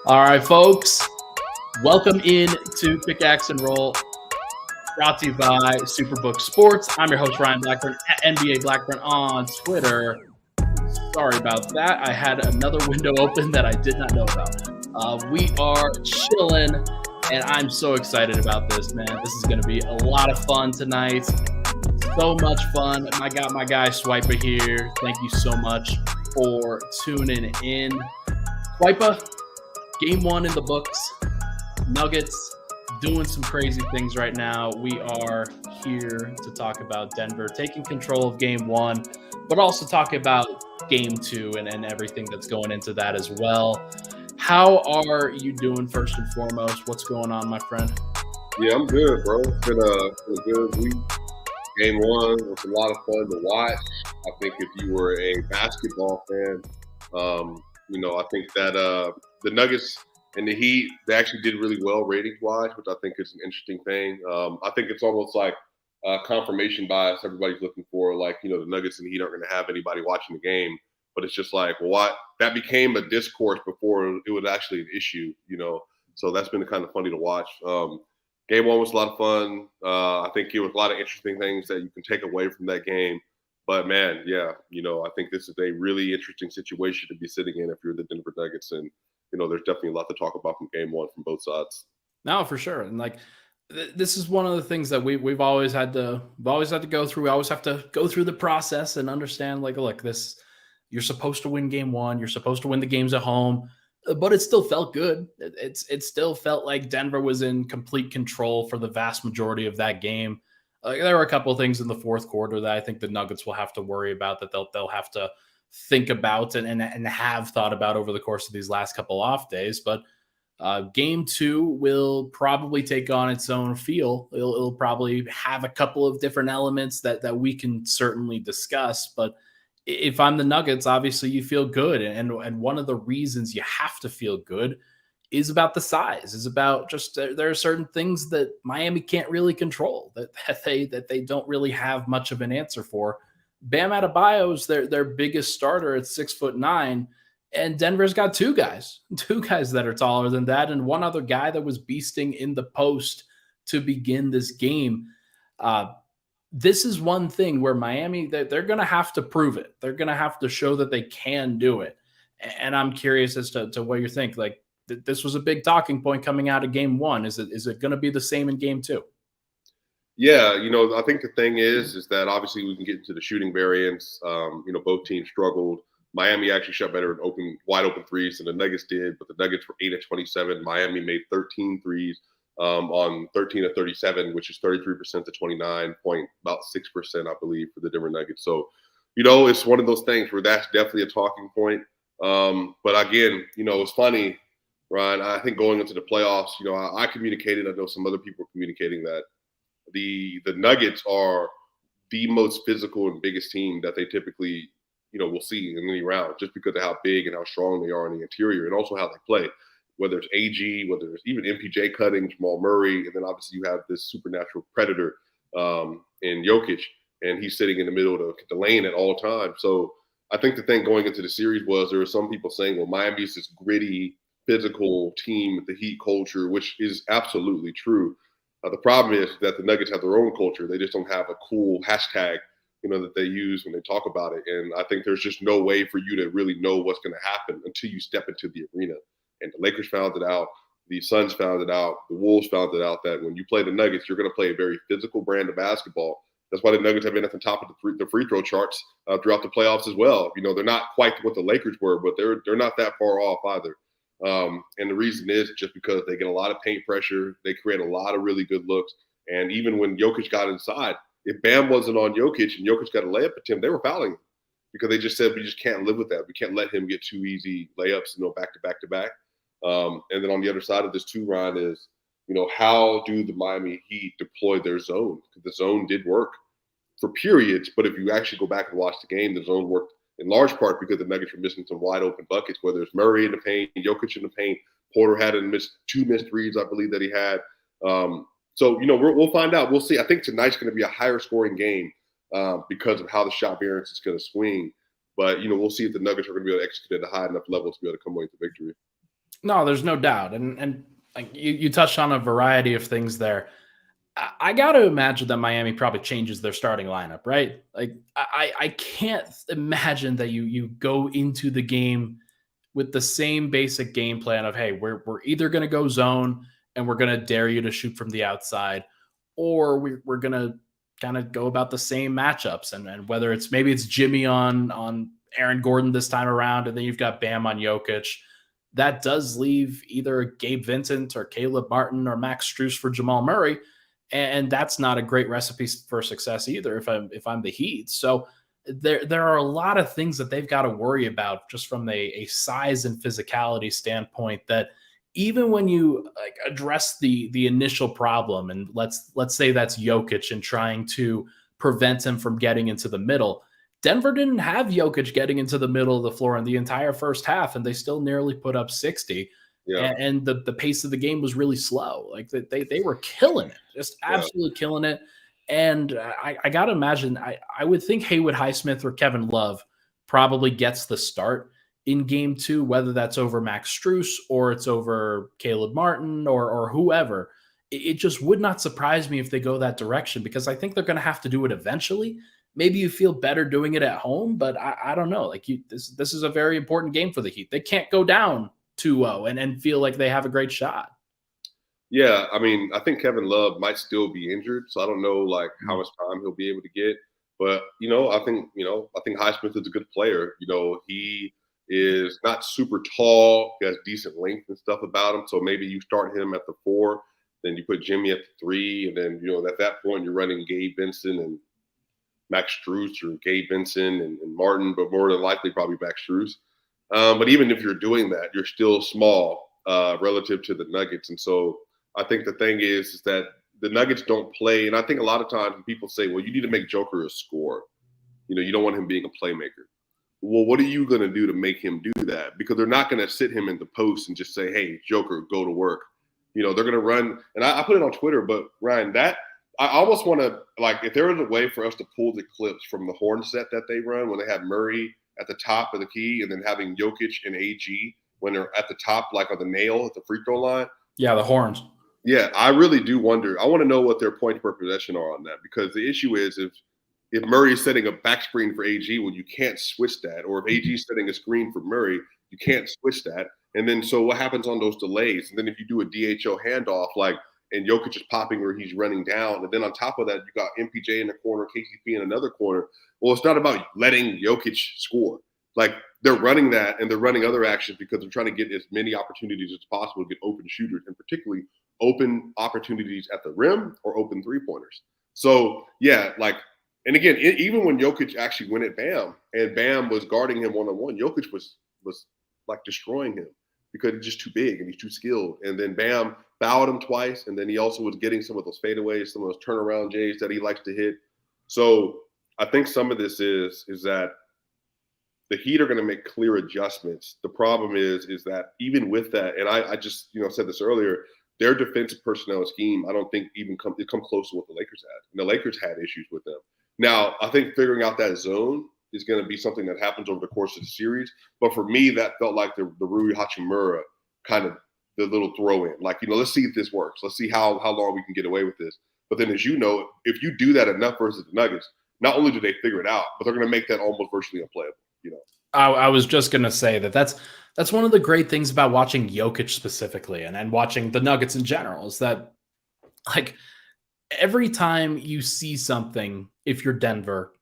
All right, folks, welcome in to Pickaxe and Roll, brought to you by Superbook Sports. I'm your host, Ryan Blackburn, at NBA Blackburn on Twitter. Sorry about that. I had another window open that I did not know about. We are chilling, and I'm so excited about this, man. This is going to be a lot of fun tonight. So much fun. I got my guy Swipa here. Thank you so much for tuning in. Swipa, game one in the books. Nuggets doing some crazy things right now. We are here to talk about Denver taking control of game one, but also talk about game two and everything that's going into that as well. How are you doing first and foremost? What's going on, my friend? Yeah, I'm good, bro. It's been a good week. Game one was a lot of fun to watch. I think if you were a basketball fan, I think that the Nuggets and the Heat, they actually did really well ratings-wise, which I think is an interesting thing. I think it's almost like confirmation bias everybody's looking for. Like, the Nuggets and the Heat aren't going to have anybody watching the game. But it's just like, that became a discourse before it was actually an issue, So that's been kind of funny to watch. Game one was a lot of fun. I think it was a lot of interesting things that you can take away from that game. But, man, yeah, I think this is a really interesting situation to be sitting in if you're the Denver Nuggets. And, there's definitely a lot to talk about from game one from both sides. No, for sure. And, this is one of the things that we've always had to go through. We always have to go through the process and understand, look, you're supposed to win game one. You're supposed to win the games at home. But it still felt good. It still felt like Denver was in complete control for the vast majority of that game. There were a couple of things in the fourth quarter that I think the Nuggets will have to worry about, that they'll have to think about and have thought about over the course of these last couple off days. But game two will probably take on its own feel. It'll probably have a couple of different elements that we can certainly discuss. But if I'm the Nuggets, obviously you feel good. And one of the reasons you have to feel good is about the size, is about just there are certain things that Miami can't really control, that they don't really have much of an answer for. Bam Adebayo is their biggest starter at 6'9", and Denver's got two guys that are taller than that, and one other guy that was beasting in the post to begin this game. This is one thing where Miami, they're going to have to prove it. They're going to have to show that they can do it. And I'm curious as to what you think. This was a big talking point coming out of game one. Is it going to be the same in game two? Yeah, I think the thing is that obviously we can get into the shooting variance. Both teams struggled. Miami actually shot better in wide open threes than the Nuggets did, but the Nuggets were 8 of 27. Miami made 13 threes. On 13 of 37, which is 33% to 29 point, about 6%, I believe, for the Denver Nuggets. So, it's one of those things where that's definitely a talking point. But again, it's funny, Ryan, I think going into the playoffs, I communicated, I know some other people are communicating that the Nuggets are the most physical and biggest team that they typically, will see in any round, just because of how big and how strong they are in the interior and also how they play. Whether it's AG, whether it's even MPJ cutting, Jamal Murray, and then obviously you have this supernatural predator in Jokić, and he's sitting in the middle of the lane at all times. So I think the thing going into the series was there were some people saying, well, Miami's this gritty, physical team with the Heat culture, which is absolutely true. The problem is that the Nuggets have their own culture. They just don't have a cool hashtag, that they use when they talk about it. And I think there's just no way for you to really know what's going to happen until you step into the arena. And the Lakers found it out. The Suns found it out. The Wolves found it out that when you play the Nuggets, you're going to play a very physical brand of basketball. That's why the Nuggets have been at the top of the free throw charts throughout the playoffs as well. They're not quite what the Lakers were, but they're not that far off either. And the reason is just because they get a lot of paint pressure. They create a lot of really good looks. And even when Jokić got inside, if Bam wasn't on Jokić and Jokić got a layup at him, they were fouling him because they just said, we just can't live with that. We can't let him get two easy layups, back to back to back. And then on the other side of this too, Ryan, is, how do the Miami Heat deploy their zone? Because the zone did work for periods, but if you actually go back and watch the game, the zone worked in large part because the Nuggets were missing some wide open buckets, whether it's Murray in the paint, Jokić in the paint, Porter had two missed threes, I believe, that he had. So, we'll find out. We'll see. I think tonight's going to be a higher scoring game because of how the shot variance is going to swing. But, we'll see if the Nuggets are going to be able to execute at a high enough level to be able to come away with the victory. No, there's no doubt. And like you touched on a variety of things there. I got to imagine that Miami probably changes their starting lineup, right? Like I can't imagine that you go into the game with the same basic game plan of, hey, we're either going to go zone and we're going to dare you to shoot from the outside, or we're going to kind of go about the same matchups, and whether it's maybe it's Jimmy on Aaron Gordon this time around, and then you've got Bam on Jokic. That does leave either Gabe Vincent or Caleb Martin or Max Strus for Jamal Murray, and that's not a great recipe for success either. If I'm the Heat, so there are a lot of things that they've got to worry about just from a size and physicality standpoint. That even when you like address the initial problem, and let's say that's Jokic and trying to prevent him from getting into the middle. Denver didn't have Jokic getting into the middle of the floor in the entire first half, and they still nearly put up 60. Yeah. And the pace of the game was really slow. Like they were killing it, just absolutely killing it. And I got to imagine, I would think Haywood Highsmith or Kevin Love probably gets the start in game two, whether that's over Max Strus or it's over Caleb Martin or whoever. It just would not surprise me if they go that direction, because I think they're going to have to do it eventually. Maybe you feel better doing it at home, but I don't know. Like this is a very important game for the Heat. They can't go down 2-0 and feel like they have a great shot. Yeah, I mean, I think Kevin Love might still be injured, so I don't know like how much time he'll be able to get. But I think Highsmith is a good player. He is not super tall. He has decent length and stuff about him. So maybe you start him at the 4, then you put Jimmy at the 3, and then at that point you're running Gabe Vincent and Max Strus, or Gabe Vincent and Martin, but more than likely probably Max Strus. But even if you're doing that, you're still small relative to the Nuggets, and so I think the thing is that the Nuggets don't play. And I think a lot of times when people say, well, you need to make Joker a scorer. You don't want him being a playmaker. Well, what are you going to do to make him do that? Because they're not going to sit him in the post and just say, hey, Joker, go to work. They're going to run. And I put it on Twitter, but Ryan, I almost want to, like, if there was a way for us to pull the clips from the horn set that they run when they have Murray at the top of the key and then having Jokic and AG when they're at the top, like on the nail at the free throw line. Yeah, the horns. Yeah, I really do wonder. I want to know what their points per possession are on that, because the issue is if Murray is setting a back screen for AG, well, you can't switch that. Or if AG is setting a screen for Murray, you can't switch that. And then so what happens on those delays? And then if you do a DHO handoff, and Jokic is popping where he's running down, and then on top of that, you got MPJ in the corner, KCP in another corner. Well, it's not about letting Jokic score. Like, they're running that, and they're running other actions because they're trying to get as many opportunities as possible to get open shooters, and particularly open opportunities at the rim or open three-pointers. So, yeah, and again, even when Jokic actually went at Bam, and Bam was guarding him one-on-one, Jokic was like destroying him because he's just too big and he's too skilled. And then Bam fouled him twice, and then he also was getting some of those fadeaways, some of those turnaround J's that he likes to hit. So I think some of this is that the Heat are going to make clear adjustments. The problem is that even with that, and I just said this earlier, their defensive personnel scheme, I don't think even come close to what the Lakers had. And the Lakers had issues with them. Now, I think figuring out that zone is going to be something that happens over the course of the series. But for me, that felt like the Rui Hachimura kind of the little throw in. Let's see if this works. Let's see how long we can get away with this. But then, as you know, if you do that enough versus the Nuggets, not only do they figure it out, but they're going to make that almost virtually unplayable. I was just going to say that's one of the great things about watching Jokic specifically and watching the Nuggets in general, is that, like, every time you see something, if you're Denver,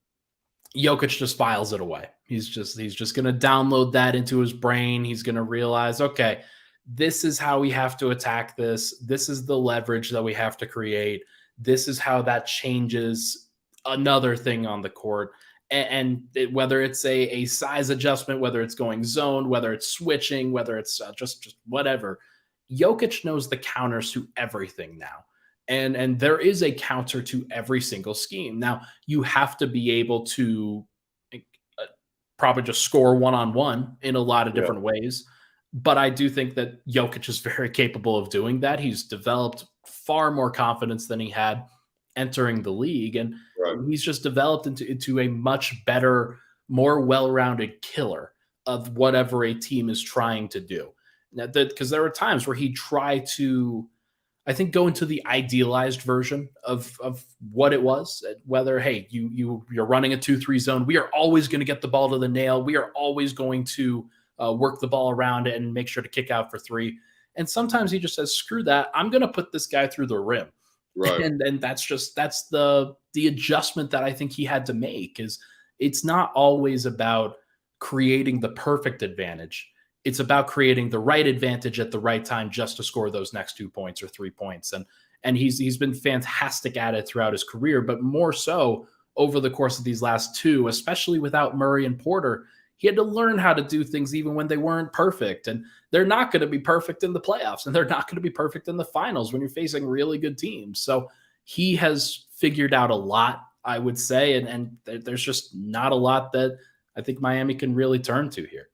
Jokic just files it away. He's just going to download that into his brain. He's going to realize, okay, this is how we have to attack this. This is the leverage that we have to create. This is how that changes another thing on the court. And whether it's a size adjustment, whether it's going zone, whether it's switching, whether it's just whatever, Jokic knows the counters to everything now. And there is a counter to every single scheme. Now, you have to be able to probably just score one-on-one in a lot of different ways. But I do think that Jokic is very capable of doing that. He's developed far more confidence than he had entering the league. And he's just developed into a much better, more well-rounded killer of whatever a team is trying to do. because there were times where he tried to, I think, go into the idealized version of what it was. Whether, hey, you're running a 2-3 zone, we are always going to get the ball to the nail. We are always going to work the ball around and make sure to kick out for three. And sometimes he just says, "Screw that! I'm going to put this guy through the rim." Right. And that's the adjustment that I think he had to make. Is it's not always about creating the perfect advantage. It's about creating the right advantage at the right time just to score those next 2 points or 3 points. And he's been fantastic at it throughout his career, but more so over the course of these last two, especially without Murray and Porter. He had to learn how to do things even when they weren't perfect. And they're not going to be perfect in the playoffs, and they're not going to be perfect in the finals when you're facing really good teams. So he has figured out a lot, I would say, and there's just not a lot that I think Miami can really turn to here.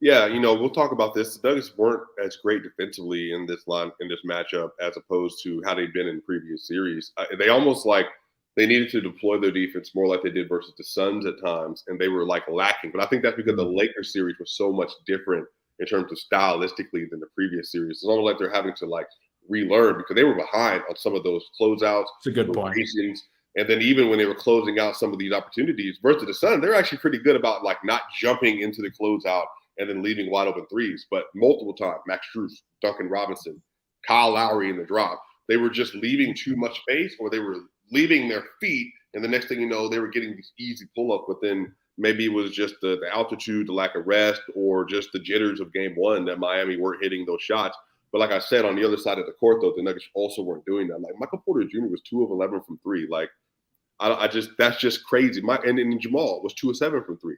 Yeah, we'll talk about this. The Nuggets weren't as great defensively in this matchup as opposed to how they've been in previous series. They almost like they needed to deploy their defense more like they did versus the Suns at times, and they were like lacking. But I think that's because the Lakers series was so much different in terms of stylistically than the previous series. It's almost like they're having to like relearn because they were behind on some of those closeouts. It's a good point. And then even when they were closing out some of these opportunities versus the Suns, they're actually pretty good about like not jumping into the closeout and then leaving wide open threes. But multiple times, Max Strus, Duncan Robinson, Kyle Lowry in the drop, they were just leaving too much space, or they were leaving their feet. And the next thing you know, they were getting these easy pull-up, but then maybe it was just the altitude, the lack of rest, or just the jitters of game one that Miami weren't hitting those shots. But like I said, on the other side of the court, though, the Nuggets also weren't doing that. Like Michael Porter Jr. was 2 of 11 from three. Like, that's just crazy. And Jamal was 2 of 7 from three.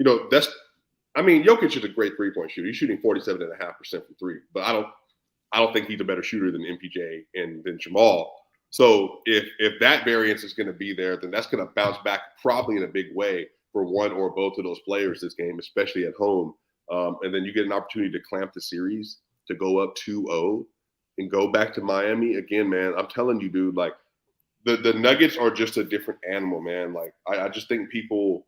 Jokić is a great 3-point shooter. He's shooting 47.5% from three. But I don't think he's a better shooter than MPJ and than Jamal. So if that variance is going to be there, then that's going to bounce back probably in a big way for one or both of those players this game, especially at home. And then you get an opportunity to clamp the series, to go up 2-0 and go back to Miami. Again, man, I'm telling you, dude, like the Nuggets are just a different animal, man. Like I just think people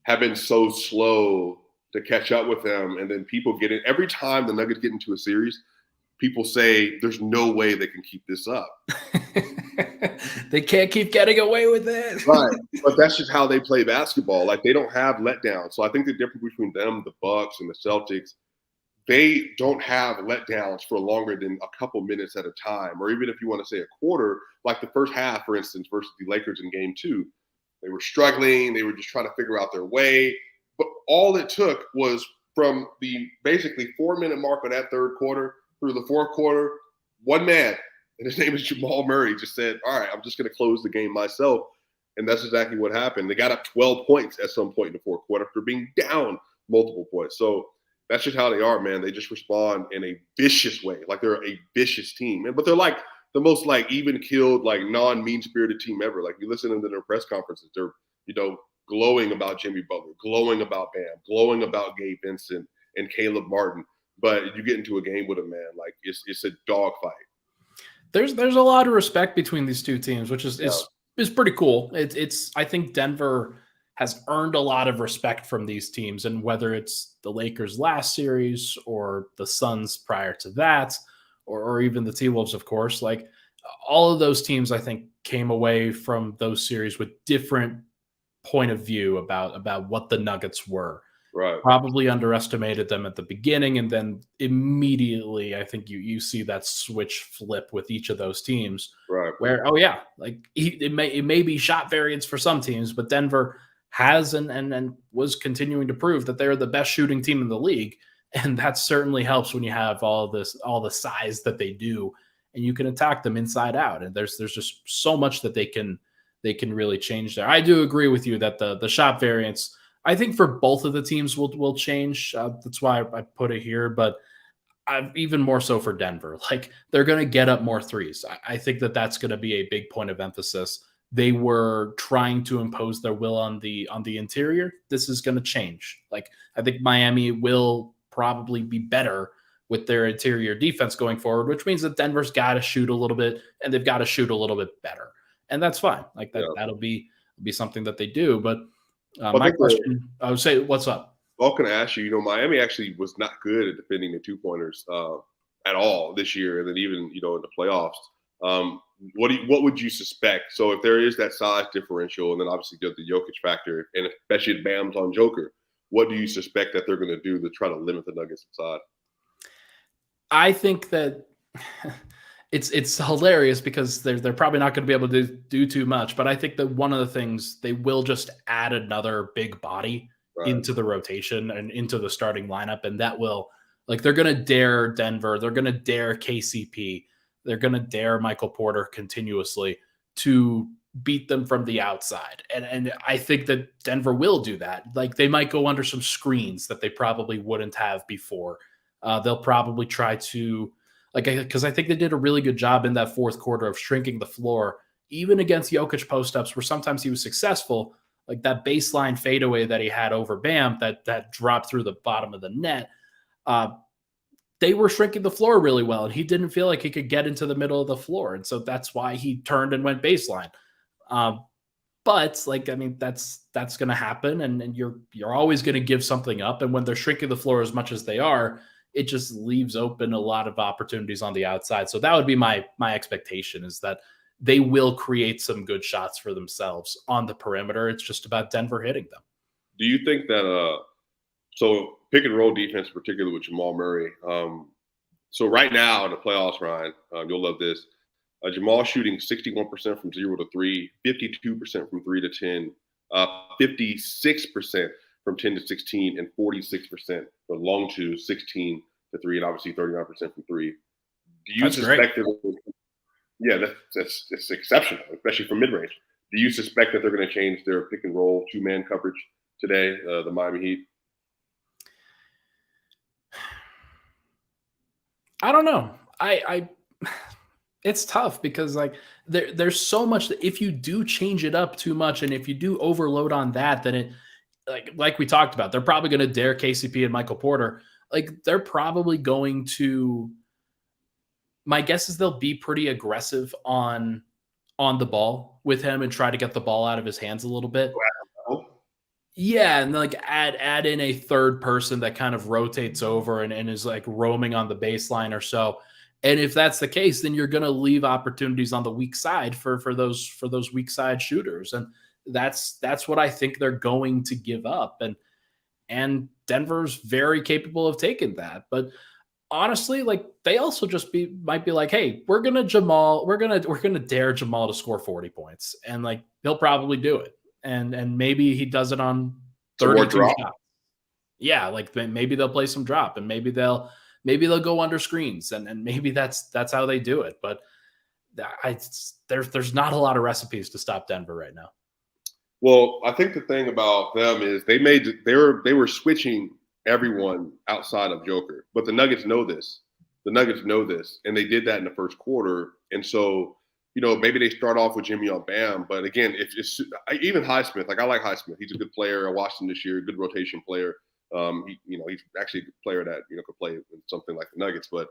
have been so slow to catch up with them. And then people get it. Every time the Nuggets get into a series, people say there's no way they can keep this up. They can't keep getting away with it. Right. But that's just how they play basketball. Like they don't have letdowns. So I think the difference between them, the Bucks and the Celtics, they don't have letdowns for longer than a couple minutes at a time. Or even if you want to say a quarter, like the first half, for instance, versus the Lakers in game 2, they were struggling. They were just trying to figure out their way. But all it took was from the basically 4-minute mark of that third quarter through the fourth quarter, one man, and his name is Jamal Murray, just said, all right, I'm just going to close the game myself. And that's exactly what happened. They got up 12 points at some point in the fourth quarter after being down multiple points. So that's just how they are, man. They just respond in a vicious way. Like they're a vicious team. But they're like the most like even-keeled, like non-mean-spirited team ever. Like you listen to their press conferences, they're, glowing about Jimmy Butler, glowing about Bam, glowing about Gabe Vincent and Caleb Martin. But you get into a game with a man, like it's a dogfight. There's a lot of respect between these two teams, which is pretty cool. It's I think Denver has earned a lot of respect from these teams, and whether it's the Lakers last series or the Suns prior to that, or even the T-Wolves, of course, like all of those teams, I think came away from those series with different point of view about what the Nuggets were. Right. Probably underestimated them at the beginning, and then immediately I think you see that switch flip with each of those teams. Right. Where it may be shot variance for some teams, but Denver has and was continuing to prove that they're the best shooting team in the league, and that certainly helps when you have all the size that they do, and you can attack them inside out. And there's just so much that they can really change there. I do agree with you that the shot variance, I think for both of the teams will change. That's why I put it here, but even more so for Denver. Like they're going to get up more threes. I think that's going to be a big point of emphasis. They were trying to impose their will on the interior. This is going to change. Like I think Miami will probably be better with their interior defense going forward, which means that Denver's got to shoot a little bit, and they've got to shoot a little bit better, and that's fine. Like that'll be something that they do, but. My question, I would say, what's up? all can I ask you, Miami actually was not good at defending the 2-pointers at all this year, and then even, in the playoffs. What would you suspect? So if there is that size differential, and then obviously the Jokić factor, and especially if Bam's on Joker, what do you suspect that they're going to do to try to limit the Nuggets inside? I think that it's hilarious because they're probably not going to be able to do too much. But I think that one of the things they will just add another big body into the rotation and into the starting lineup, and that will, like, they're going to dare Denver, they're going to dare KCP, they're going to dare Michael Porter continuously to beat them from the outside. And I think that Denver will do that. Like, they might go under some screens that they probably wouldn't have before. They'll probably try to, because I think they did a really good job in that fourth quarter of shrinking the floor, even against Jokić post-ups, where sometimes he was successful, like that baseline fadeaway that he had over Bam that dropped through the bottom of the net. They were shrinking the floor really well, and he didn't feel like he could get into the middle of the floor. And so that's why he turned and went baseline. But that's going to happen. And you're always going to give something up. And when they're shrinking the floor as much as they are, it just leaves open a lot of opportunities on the outside. So that would be my expectation, is that they will create some good shots for themselves on the perimeter. It's just about Denver hitting them. Do you think that so pick and roll defense, particularly with Jamal Murray? So right now in the playoffs, Ryan, you'll love this. Jamal shooting 61% from 0 to 3, 52% from 3 to 10, 56% from 10 to 16, and 46% from long 2, 16 to 3, and obviously 39% from 3. Do you suspect that? Yeah, that's exceptional, especially from mid range. Do you suspect that they're going to change their pick and roll 2-man coverage today, the Miami Heat? I don't know. It's tough because, like, there's so much that if you do change it up too much, and if you do overload on that, then it, like we talked about, they're probably going to dare KCP and Michael Porter. Like, they're probably going to, my guess is they'll be pretty aggressive on the ball with him and try to get the ball out of his hands a little bit. Yeah, and like add in a third person that kind of rotates over and is like roaming on the baseline or so. And if that's the case, then you're going to leave opportunities on the weak side for those weak side shooters, and that's what I think they're going to give up. And Denver's very capable of taking that, but honestly, like, they also just might be like, hey, we're gonna dare Jamal to score 40 points, and like he'll probably do it, and maybe he does it on 32 shots. Yeah, like maybe they'll play some drop, and maybe they'll go under screens, and maybe that's how they do it. But there's not a lot of recipes to stop Denver right now. Well, I think the thing about them is they were switching everyone outside of Joker, but the Nuggets know this. And they did that in the first quarter. And so, maybe they start off with Jimmy on Bam, but again, if it's even Highsmith, like, I like Highsmith. He's a good player. I watched him this year, good rotation player. He's actually a good player that could play in something like the Nuggets. But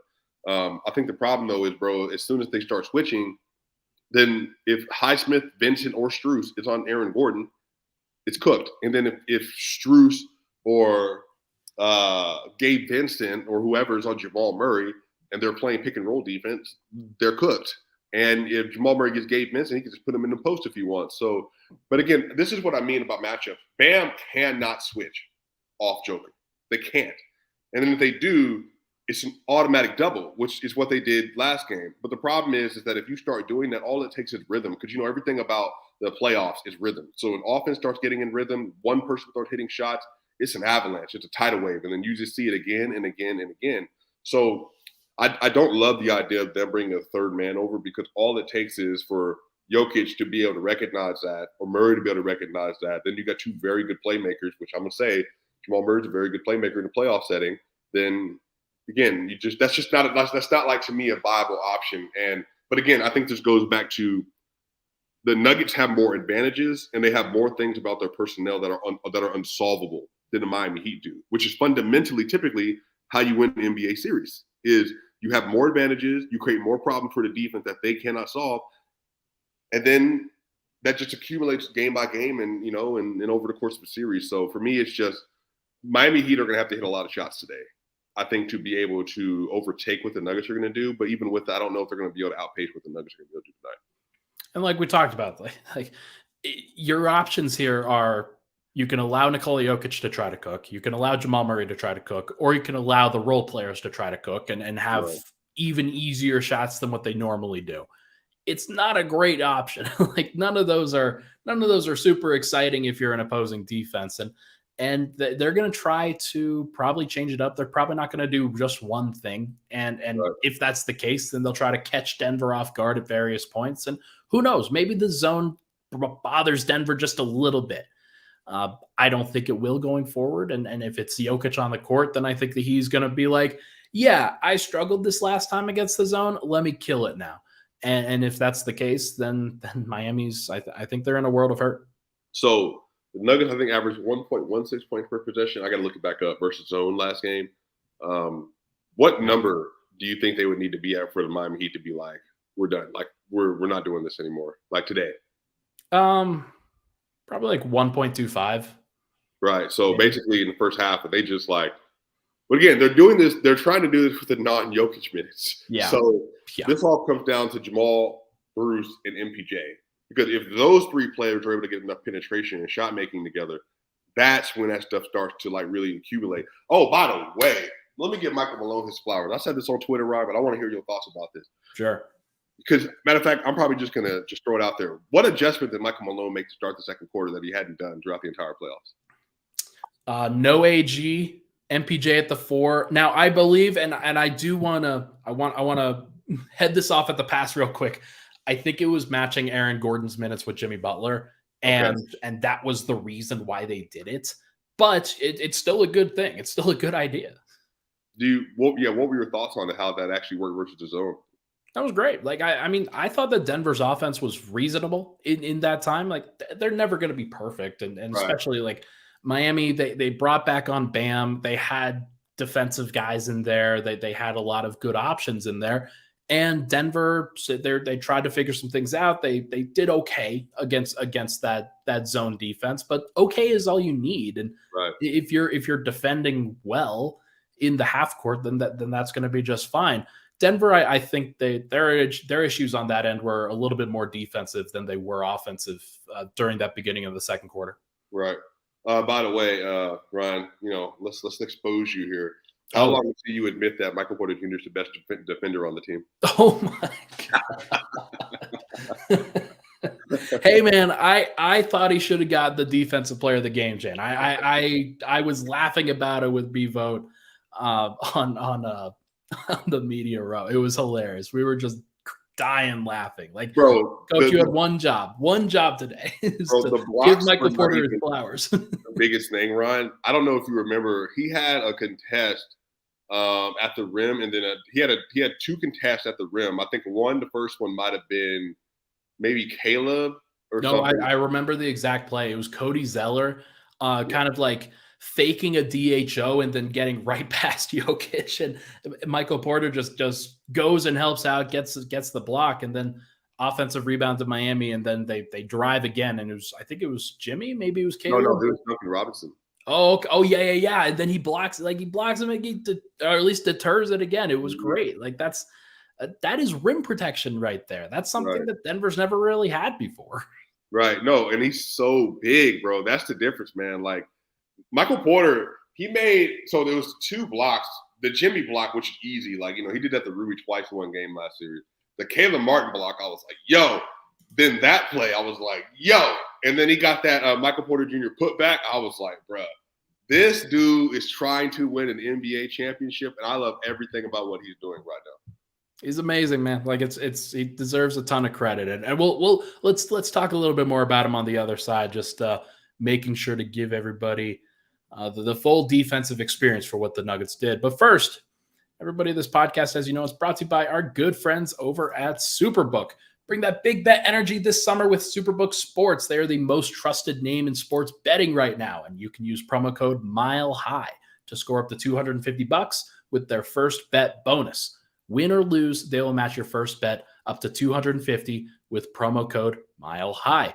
I think the problem though is, bro, as soon as they start switching, then if Highsmith, Vincent, or Strus is on Aaron Gordon, it's cooked. And then if Strus or Gabe Vincent or whoever is on Jamal Murray and they're playing pick and roll defense, they're cooked. And if Jamal Murray gets Gabe Vincent, he can just put him in the post if he wants. So, but again, this is what I mean about matchups. Bam cannot switch off Joker. They can't. And then if they do, it's an automatic double, which is what they did last game. But the problem is that if you start doing that, all it takes is rhythm, because everything about the playoffs is rhythm. So when offense starts getting in rhythm, one person starts hitting shots, it's an avalanche. It's a tidal wave. And then you just see it again and again and again. So I don't love the idea of them bringing a third man over, because all it takes is for Jokić to be able to recognize that, or Murray to be able to recognize that. Then you got two very good playmakers, which I'm going to say Jamal Murray's a very good playmaker in the playoff setting. Then again, that's not like, to me, a viable option. But again, I think this goes back to the Nuggets have more advantages, and they have more things about their personnel that are unsolvable than the Miami Heat do, which is fundamentally, typically, how you win an NBA series. Is you have more advantages, you create more problems for the defense that they cannot solve, and then that just accumulates game by game and over the course of a series. So for me, it's just Miami Heat are going to have to hit a lot of shots today, I think, to be able to overtake what the Nuggets are going to do. But even with that, I don't know if they're going to be able to outpace what the Nuggets are going to be able to do tonight. And like we talked about, like your options here are you can allow Nikola Jokić to try to cook, you can allow Jamal Murray to try to cook, or you can allow the role players to try to cook and have even easier shots than what they normally do. It's not a great option. Like none of those are super exciting if you're an opposing defense. And they're going to try to probably change it up. They're probably not going to do just one thing. And if that's the case, then they'll try to catch Denver off guard at various points. And who knows, maybe the zone bothers Denver just a little bit. I don't think it will going forward. And if it's Jokić on the court, then I think that he's going to be like, yeah, I struggled this last time against the zone. Let me kill it now. And if that's the case, then Miami's, I think they're in a world of hurt. So the Nuggets, I think, averaged 1.16 points per possession. I got to look it back up versus zone last game. What number do you think they would need to be at for the Miami Heat to be like, we're done? Like, we're not doing this anymore, like today? Probably like 1.25. Right. So basically in the first half, they just like, but again, they're doing this. They're trying to do this with the non-Jokić minutes. Yeah. So this all comes down to Jamal, Bruce, and MPJ. Because if those three players are able to get enough penetration and shot making together, that's when that stuff starts to like really accumulate. Oh, by the way, let me give Michael Malone his flowers. I said this on Twitter, Ryan, but I want to hear your thoughts about this. Sure. Because matter of fact, I'm probably just going to just throw it out there. What adjustment did Michael Malone make to start the second quarter that he hadn't done throughout the entire playoffs? No AG. MPJ at the 4. Now I believe, and I do want to head this off at the pass real quick. I think it was matching Aaron Gordon's minutes with Jimmy Butler, and that was the reason why they did it. But it's still a good thing. It's still a good idea. What were your thoughts on how that actually worked versus the zone? That was great. Like I mean, I thought that Denver's offense was reasonable in that time. Like they're never going to be perfect, and especially like Miami, they brought back on Bam. They had defensive guys in there. They had a lot of good options in there. And Denver, they tried to figure some things out. They did okay against that zone defense, but okay is all you need. And if you're defending well in the half court, then that's going to be just fine. Denver, I think their issues on that end were a little bit more defensive than they were offensive during that beginning of the second quarter. Right. By the way, Ryan, let's expose you here. How long until you admit that Michael Porter Jr. is the best defender on the team? Oh my God. Hey man, I thought he should have got the defensive player of the game, Jan. I was laughing about it with B-Vote on the media row. It was hilarious. We were just dying laughing. Like, bro, Coach, you had one job today. Bro, the blocks give Michael Porter his flowers. The biggest thing, Ryan. I don't know if you remember, he had a contest at the rim, and then he had two contests at the rim. I think the first one might have been maybe Caleb or something. I remember the exact play. It was Cody Zeller, kind of like faking a DHO and then getting right past Jokić, and Michael Porter just goes and helps out, gets the block, and then offensive rebound to Miami, and then they drive again, and I think it was Jimmy, maybe it was Caleb. No, it was Duncan Robinson. Oh, okay. Oh yeah, and then he blocks him, or at least deters it again. It was great. Like that is rim protection right there. That's something that Denver's never really had before. Right. No, and he's so big, bro. That's the difference, man. Like Michael Porter, so there was two blocks. The Jimmy block, which is easy. Like, he did that to Ruby twice in one game last series. The Caleb Martin block, I was like, yo. Then that play, I was like, yo. And then he got that Michael Porter Jr. putback. I was like, bro, this dude is trying to win an NBA championship, and I love everything about what he's doing right now. He's amazing, man. Like he deserves a ton of credit. And let's talk a little bit more about him on the other side. Just making sure to give everybody the full defensive experience for what the Nuggets did. But first, everybody, this podcast, as you know, is brought to you by our good friends over at Superbook. Bring that big bet energy this summer with Superbook Sports. They are the most trusted name in sports betting right now, and you can use promo code MILEHIGH to score up to $250 with their first bet bonus. Win or lose, they will match your first bet up to $250 with promo code MILEHIGh.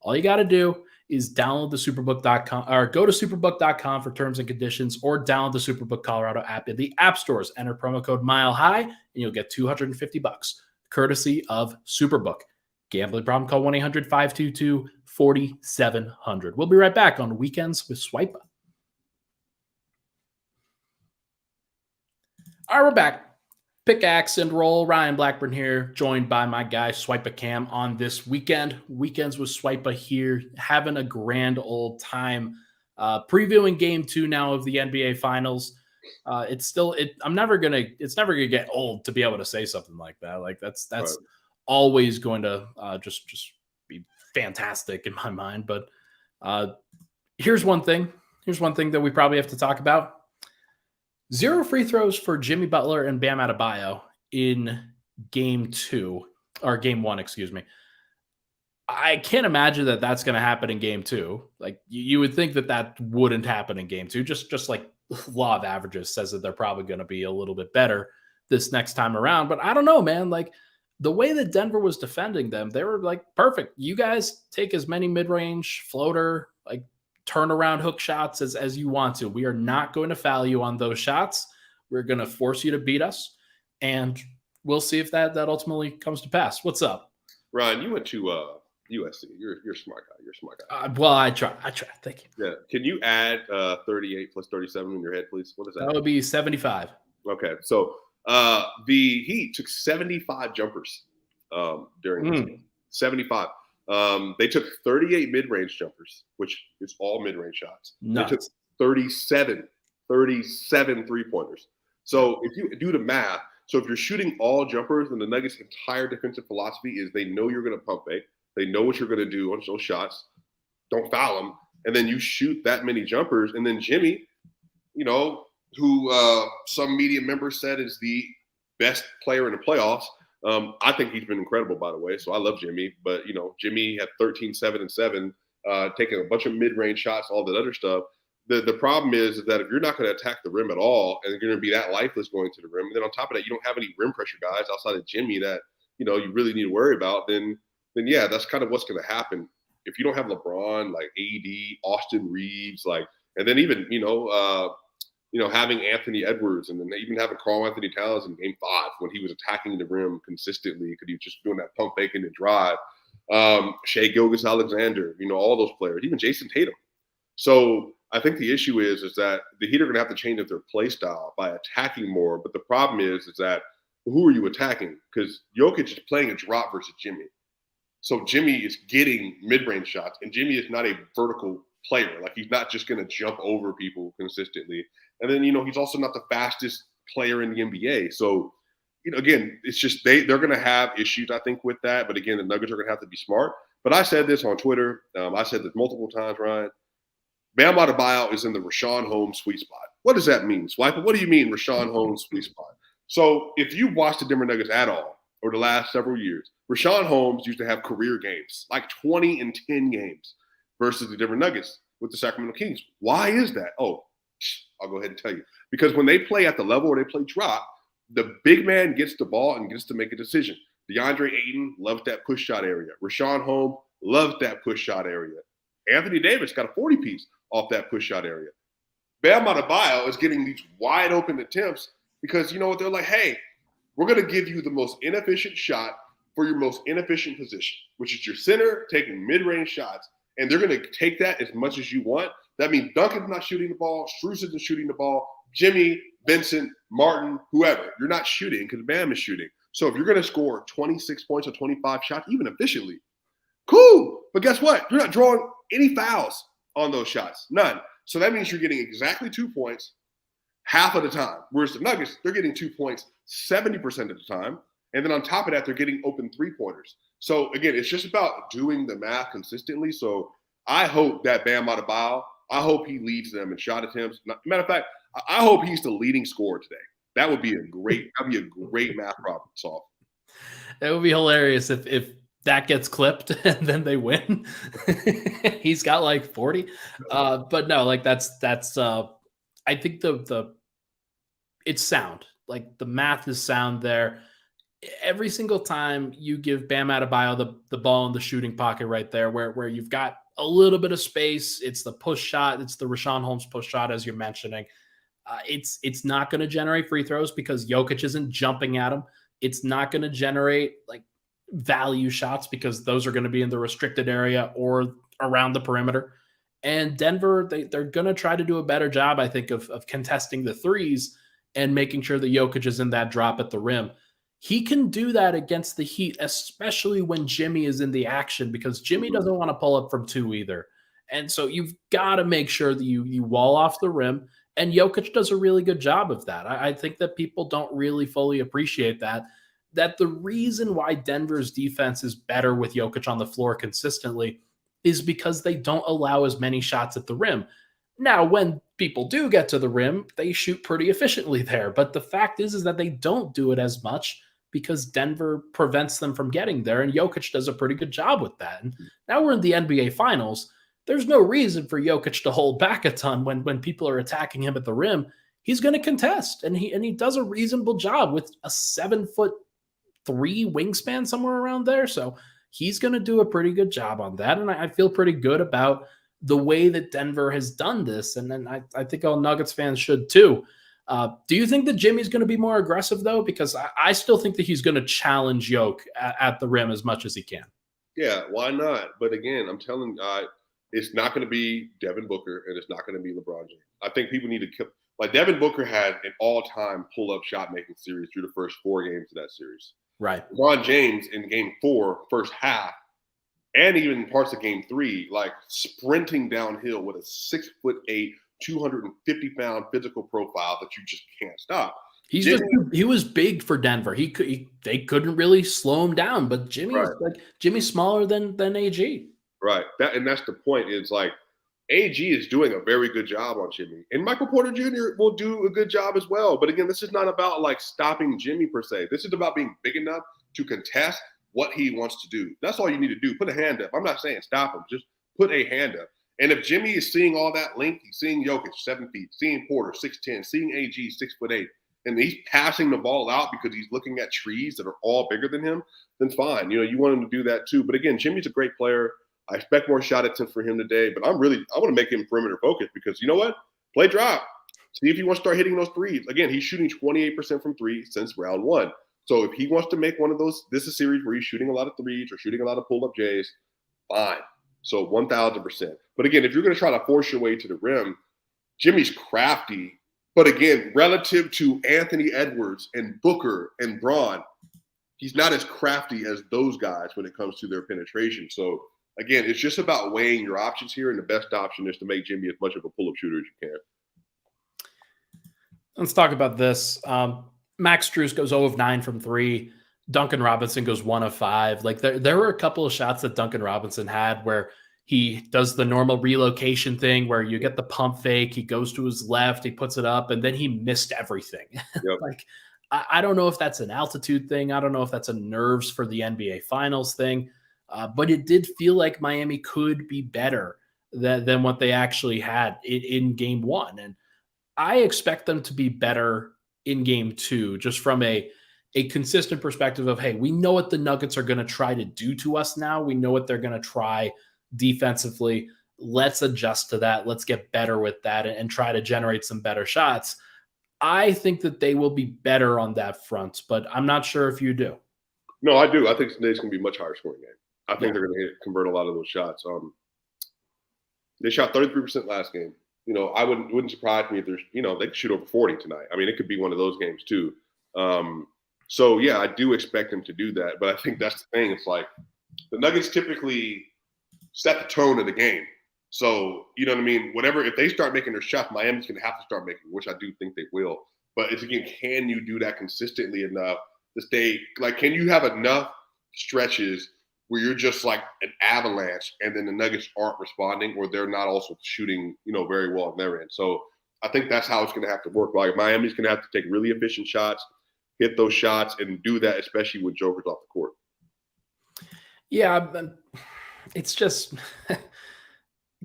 All you got to do is download the superbook.com or go to superbook.com for terms and conditions, or download the Superbook Colorado app in the app stores. Enter promo code MileHigh and you'll get $250 courtesy of Superbook. Gambling problem? Call 1-800-522-4700. We'll be right back on Weekends with Swipa. All right, we're back. Pickaxe and roll. Ryan Blackburn here, joined by my guy SwipaCam on this weekend. Weekends with Swipa here, having a grand old time. Previewing game 2 now of the NBA Finals. It's never gonna get old to be able to say something like that. Like that's Right. always going to just be fantastic in my mind. But here's one thing that we probably have to talk about. 0 free throws for Jimmy Butler and Bam Adebayo in game 1, excuse me. I can't imagine that that's going to happen in game 2. Like you would think that wouldn't happen in game 2. Just like law of averages says that they're probably going to be a little bit better this next time around. But I don't know, man. Like the way that Denver was defending them, they were like, perfect. You guys take as many mid-range, floater, like turnaround hook shots as you want to. We are not going to foul you on those shots. We're going to force you to beat us, and we'll see if that ultimately comes to pass. What's up, Ryan? You went to USC. You're a smart guy. You're a smart guy. Well, I try. Thank you. Yeah. Can you add 38 plus 37 in your head, please? What is that? That would be 75. Okay. So the Heat took 75 jumpers during this game. 75. They took 38 mid-range jumpers, which is all mid-range shots. Nuts. They took 37 three-pointers. So if you do the math, so if you're shooting all jumpers, then the Nuggets' entire defensive philosophy is they know you're going to pump fake. They know what you're going to do on those shots. Don't foul them. And then you shoot that many jumpers. And then Jimmy, who some media members said is the best player in the playoffs. I think he's been incredible, by the way. So I love Jimmy. But, Jimmy had 13, 7, and 7, taking a bunch of mid-range shots, all that other stuff. The problem is that if you're not going to attack the rim at all and you're going to be that lifeless going to the rim, and then on top of that, you don't have any rim pressure guys outside of Jimmy that, you really need to worry about, then yeah, that's kind of what's going to happen. If you don't have LeBron, like AD, Austin Reeves, and then even, having Anthony Edwards and then even having Karl Anthony Towns in game 5 when he was attacking the rim consistently because he was just doing that pump fake and the drive. Shai Gilgeous-Alexander, all those players, even Jason Tatum. So I think the issue is that the Heat are going to have to change up their play style by attacking more. But the problem is that who are you attacking? Because Jokić is playing a drop versus Jimmy. So Jimmy is getting mid-range shots, and Jimmy is not a vertical player. Like he's not just going to jump over people consistently. And then, he's also not the fastest player in the NBA. So, again, it's just they're going to have issues, I think, with that. But again, the Nuggets are going to have to be smart. But I said this on Twitter. I said this multiple times, Ryan. Bam Adebayo is in the Richaun Holmes sweet spot. What does that mean, Swipa? What do you mean Richaun Holmes sweet spot? So if you watch the Denver Nuggets at all over the last several years, Richaun Holmes used to have career games, like 20 and 10 games versus the Denver Nuggets with the Sacramento Kings. Why is that? Oh, I'll go ahead and tell you. Because when they play at the level where they play drop, the big man gets the ball and gets to make a decision. DeAndre Ayton loves that push shot area. Richaun Holmes loves that push shot area. Anthony Davis got a 40-piece off that push shot area. Bam Adebayo is getting these wide open attempts because, they're like, hey, we're going to give you the most inefficient shot for your most inefficient position, which is your center taking mid-range shots. And they're going to take that as much as you want. That means Duncan's not shooting the ball. Strus isn't shooting the ball. Jimmy, Vincent, Martin, whoever. You're not shooting because Bam is shooting. So if you're going to score 26 points or 25 shots, even efficiently, cool. But guess what? You're not drawing any fouls on those shots. None. So that means you're getting exactly 2 points half of the time. Whereas the Nuggets, they're getting 2 points 70% of the time. And then on top of that, they're getting open three-pointers. So, again, it's just about doing the math consistently. So I hope that Bam Adebayo, I hope he leads them in shot attempts. Matter of fact, I hope he's the leading scorer today. That would be a great math problem to solve. It would be hilarious if that gets clipped and then they win. He's got like 40. But no, like that's I think the it's sound. Like the math is sound there. every single time you give Bam Adebayo the ball in the shooting pocket right there, where you've got a little bit of space, it's the push shot, it's the Rashawn Holmes push shot, as you're mentioning. It's not going to generate free throws because Jokić isn't jumping at him. It's not going to generate like value shots because those are going to be in the restricted area or around the perimeter. And Denver, they're going to try to do a better job, I think, of contesting the threes and making sure that Jokić is in that drop at the rim. He can do that against the Heat, especially when Jimmy is in the action, because Jimmy doesn't want to pull up from two either. And so you've got to make sure that you wall off the rim. And Jokić does a really good job of that. I think that people don't really fully appreciate that the reason why Denver's defense is better with Jokić on the floor consistently is because they don't allow as many shots at the rim. Now, when people do get to the rim, they shoot pretty efficiently there. But the fact is that they don't do it as much because Denver prevents them from getting there. And Jokić does a pretty good job with that. And now we're in the NBA Finals. There's no reason for Jokić to hold back a ton when people are attacking him at the rim. He's going to contest, and he does a reasonable job with a 7'3" wingspan somewhere around there. So he's going to do a pretty good job on that, and I feel pretty good about the way that Denver has done this, and then I think all Nuggets fans should too. Do you think that Jimmy's going to be more aggressive, though? Because I still think that he's going to challenge Jokić at the rim as much as he can. Yeah, why not? But again, I'm telling you, it's not going to be Devin Booker, and it's not going to be LeBron James. I think people need to – like Devin Booker had an all-time pull-up shot-making series through the first 4 games of that series. Right. LeBron James in game 4, first half, and even parts of game 3, like sprinting downhill with a 6'8", 250-pound physical profile that you just can't stop. He was big for Denver. They couldn't really slow him down, but Jimmy's smaller than AG. Right. That's the point. Is like AG is doing a very good job on Jimmy, and Michael Porter Jr. will do a good job as well. But again, this is not about like stopping Jimmy per se. This is about being big enough to contest what he wants to do. That's all you need to do. Put a hand up. I'm not saying stop him. Just put a hand up. And if Jimmy is seeing all that length, he's seeing Jokić 7 feet, seeing Porter 6'10", seeing AG 6'8", and he's passing the ball out because he's looking at trees that are all bigger than him, then fine. You know, you want him to do that too. But again, Jimmy's a great player. I expect more shot attempts for him today, but I want to make him perimeter focused because you know what? Play drop. See if he wants to start hitting those threes. Again, he's shooting 28% from 3 since round 1. So if he wants to make one of those, this is a series where he's shooting a lot of threes or shooting a lot of pull-up J's, fine. So 1,000%. But again, if you're going to try to force your way to the rim, Jimmy's crafty. But again, relative to Anthony Edwards and Booker and Braun, he's not as crafty as those guys when it comes to their penetration. So again, it's just about weighing your options here, and the best option is to make Jimmy as much of a pull-up shooter as you can. Let's talk about this. Max Strus goes 0 of 9 from 3. Duncan Robinson goes 1 of 5. Like there were a couple of shots that Duncan Robinson had where he does the normal relocation thing where you get the pump fake, he goes to his left, he puts it up, and then he missed everything. Yep. Like I don't know if that's an altitude thing. I don't know if that's a nerves for the NBA Finals thing. But it did feel like Miami could be better than what they actually had in game 1. And I expect them to be better in game 2, just from a consistent perspective of, hey, we know what the Nuggets are going to try to do to us now. We know what they're going to try defensively. Let's adjust to that. Let's get better with that and try to generate some better shots. I think that they will be better on that front, but I'm not sure if you do. No, I do. I think today's going to be a much higher scoring game. I think they're going to convert a lot of those shots. They shot 33% last game. You know, wouldn't surprise me if there's, you know, they could shoot over 40 tonight. I mean, it could be one of those games too. So yeah, I do expect them to do that. But I think that's the thing. It's like the Nuggets typically set the tone of the game. So, you know what I mean? If they start making their shots, Miami's going to have to start making, which I do think they will. But it's again, can you do that consistently enough to stay, like, can you have enough stretches where you're just like an avalanche and then the Nuggets aren't responding or they're not also shooting, you know, very well on their end. So I think that's how it's going to have to work. Like Miami's going to have to take really efficient shots, hit those shots, and do that, especially with Joker's off the court. Yeah, it's just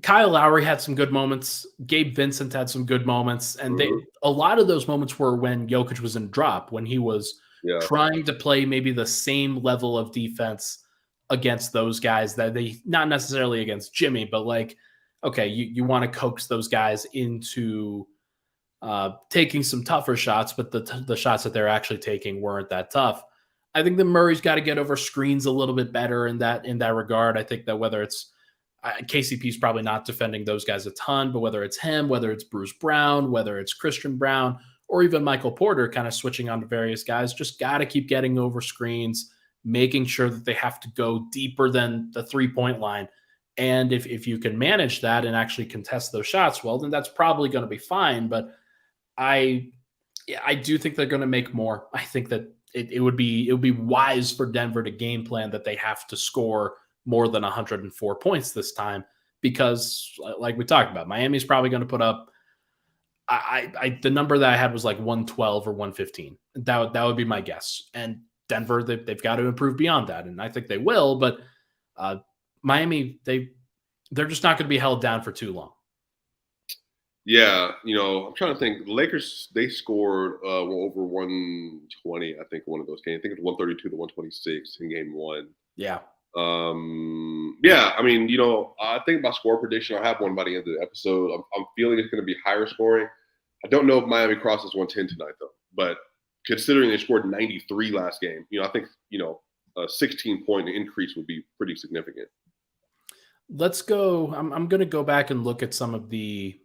Kyle Lowry had some good moments. Gabe Vincent had some good moments. And a lot of those moments were when Jokić was in drop, when he was Yeah. trying to play maybe the same level of defense against those guys that they, not necessarily against Jimmy, but like, okay, you want to coax those guys into taking some tougher shots, but the shots that they're actually taking weren't that tough. I think that Murray's got to get over screens a little bit better in that regard. I think that whether it's KCP's probably not defending those guys a ton, but whether it's him, whether it's Bruce Brown, whether it's Christian Brown, or even Michael Porter kind of switching on to various guys, just got to keep getting over screens, making sure that they have to go deeper than the 3-point line. And if you can manage that and actually contest those shots, well, then that's probably going to be fine. But I do think they're going to make more. I think that it would be wise for Denver to game plan that they have to score more than 104 points this time, because like we talked about, Miami's probably going to put up, the number that I had was like 112 or 115. That would be my guess. And Denver, they've got to improve beyond that. And I think they will, but Miami, they're just not going to be held down for too long. Yeah, I'm trying to think. The Lakers, they scored over 120, I think, one of those games. I think it's 132 to 126 in game one. Yeah. Yeah, I mean, I think my score prediction, I'll have one by the end of the episode. I'm feeling it's going to be higher scoring. I don't know if Miami crosses 110 tonight, though. But considering they scored 93 last game, I think, a 16-point increase would be pretty significant. Let's go. I'm going to go back and look at some of the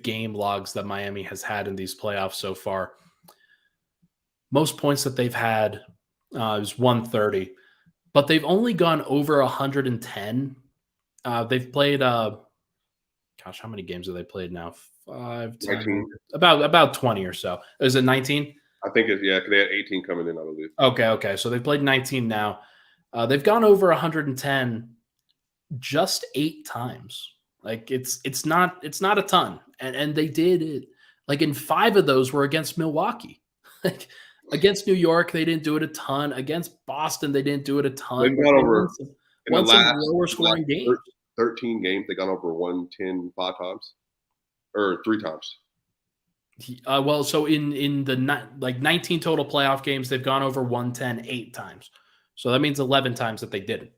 game logs that Miami has had in these playoffs so far. Most points that they've had is 130, but they've only gone over 110. They've played, how many games have they played now? 5, 10, about 20 or so. Is it 19? I think because they had 18 coming in, I believe. Okay. So they've played 19 now. They've gone over 110 just 8 times. Like it's not a ton. And they did it, like, in 5 of those were against Milwaukee. Like, against New York, they didn't do it a ton. Against Boston, they didn't do it a ton. They've gone over in the last lower scoring games. 13 games, they got over 110 5 times or 3 times. Well, so in the 19 total playoff games, they've gone over 110 8 times. So that means 11 times that they didn't.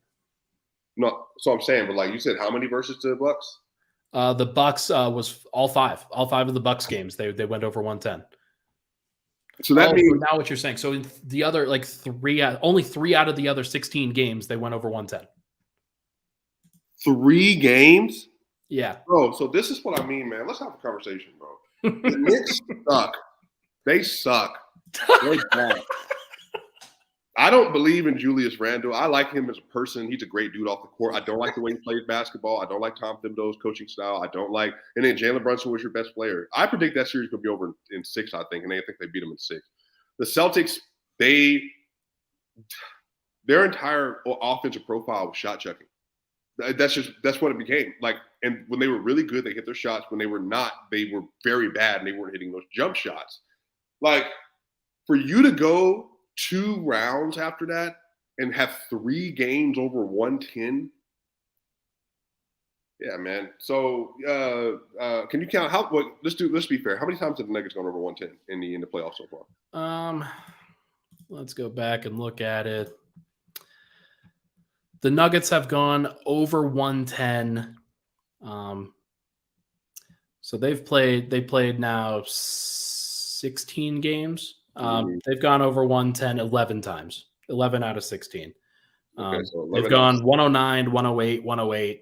No, so I'm saying, but like you said, how many versus the Bucks? The Bucks was all 5 of the Bucks games. They went over 110. So that means now what you're saying. So in the other only 3 out of the other 16 games, they went over 110. 3 games? Yeah. Bro, so this is what I mean, man. Let's have a conversation, bro. The Knicks suck. They suck. They're bad. I don't believe in Julius Randle. I like him as a person. He's a great dude off the court. I don't like the way he plays basketball. I don't like Tom Thibodeau's coaching style. And then Jalen Brunson was your best player. I predict that series could be over in 6, I think, and I think they beat them in 6. The Celtics, their entire offensive profile was shot checking. That's what it became. Like, and when they were really good, they hit their shots. When they were not, they were very bad and they weren't hitting those jump shots. Like, for you to go 2 rounds after that and have 3 games over 110. Yeah, man. So can you count let's be fair. How many times have the Nuggets gone over 110 in the playoffs so far? Let's go back and look at it. The Nuggets have gone over 110. So they played now 16 games. They've gone over 110 11 times, 11 out of 16. Okay, so they've gone 109, 108, 108,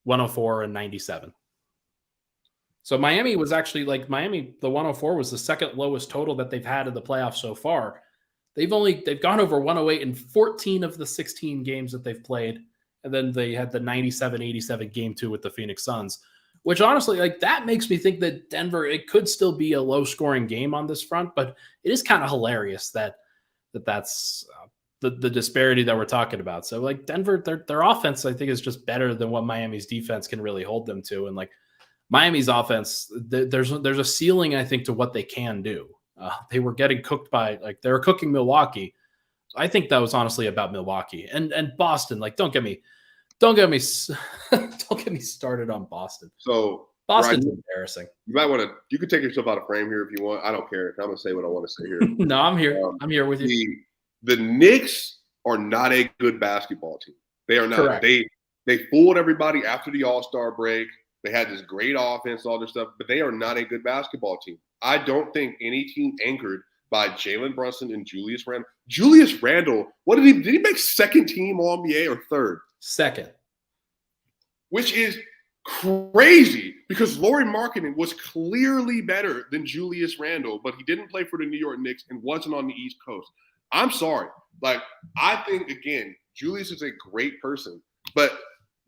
104, and 97. So Miami was actually the 104 was the second lowest total that they've had in the playoffs so far. They've gone over 108 in 14 of the 16 games that they've played. And then they had the 97-87 game 2 with the Phoenix Suns, which honestly, that makes me think that Denver, it could still be a low scoring game on this front, but it is kind of hilarious that's the disparity that we're talking about. So Denver, their offense, I think, is just better than what Miami's defense can really hold them to. And Miami's offense, there's a ceiling, I think, to what they can do. They were getting cooked by, they were cooking Milwaukee. I think that was honestly about Milwaukee and Boston. Don't get me started on Boston. So Boston's embarrassing. You might want to. You can take yourself out of frame here if you want. I don't care. I'm gonna say what I want to say here. No, I'm here. I'm here with you. The Knicks are not a good basketball team. They are not. Correct. They fooled everybody after the All-Star break. They had this great offense, all this stuff, but they are not a good basketball team. I don't think any team anchored by Jalen Brunson and Julius Randle. Julius Randle, did he make second team All-NBA or third? Second. Which is crazy because Lauri Markkanen was clearly better than Julius Randle, but he didn't play for the New York Knicks and wasn't on the East Coast. I'm sorry. I think, again, Julius is a great person, but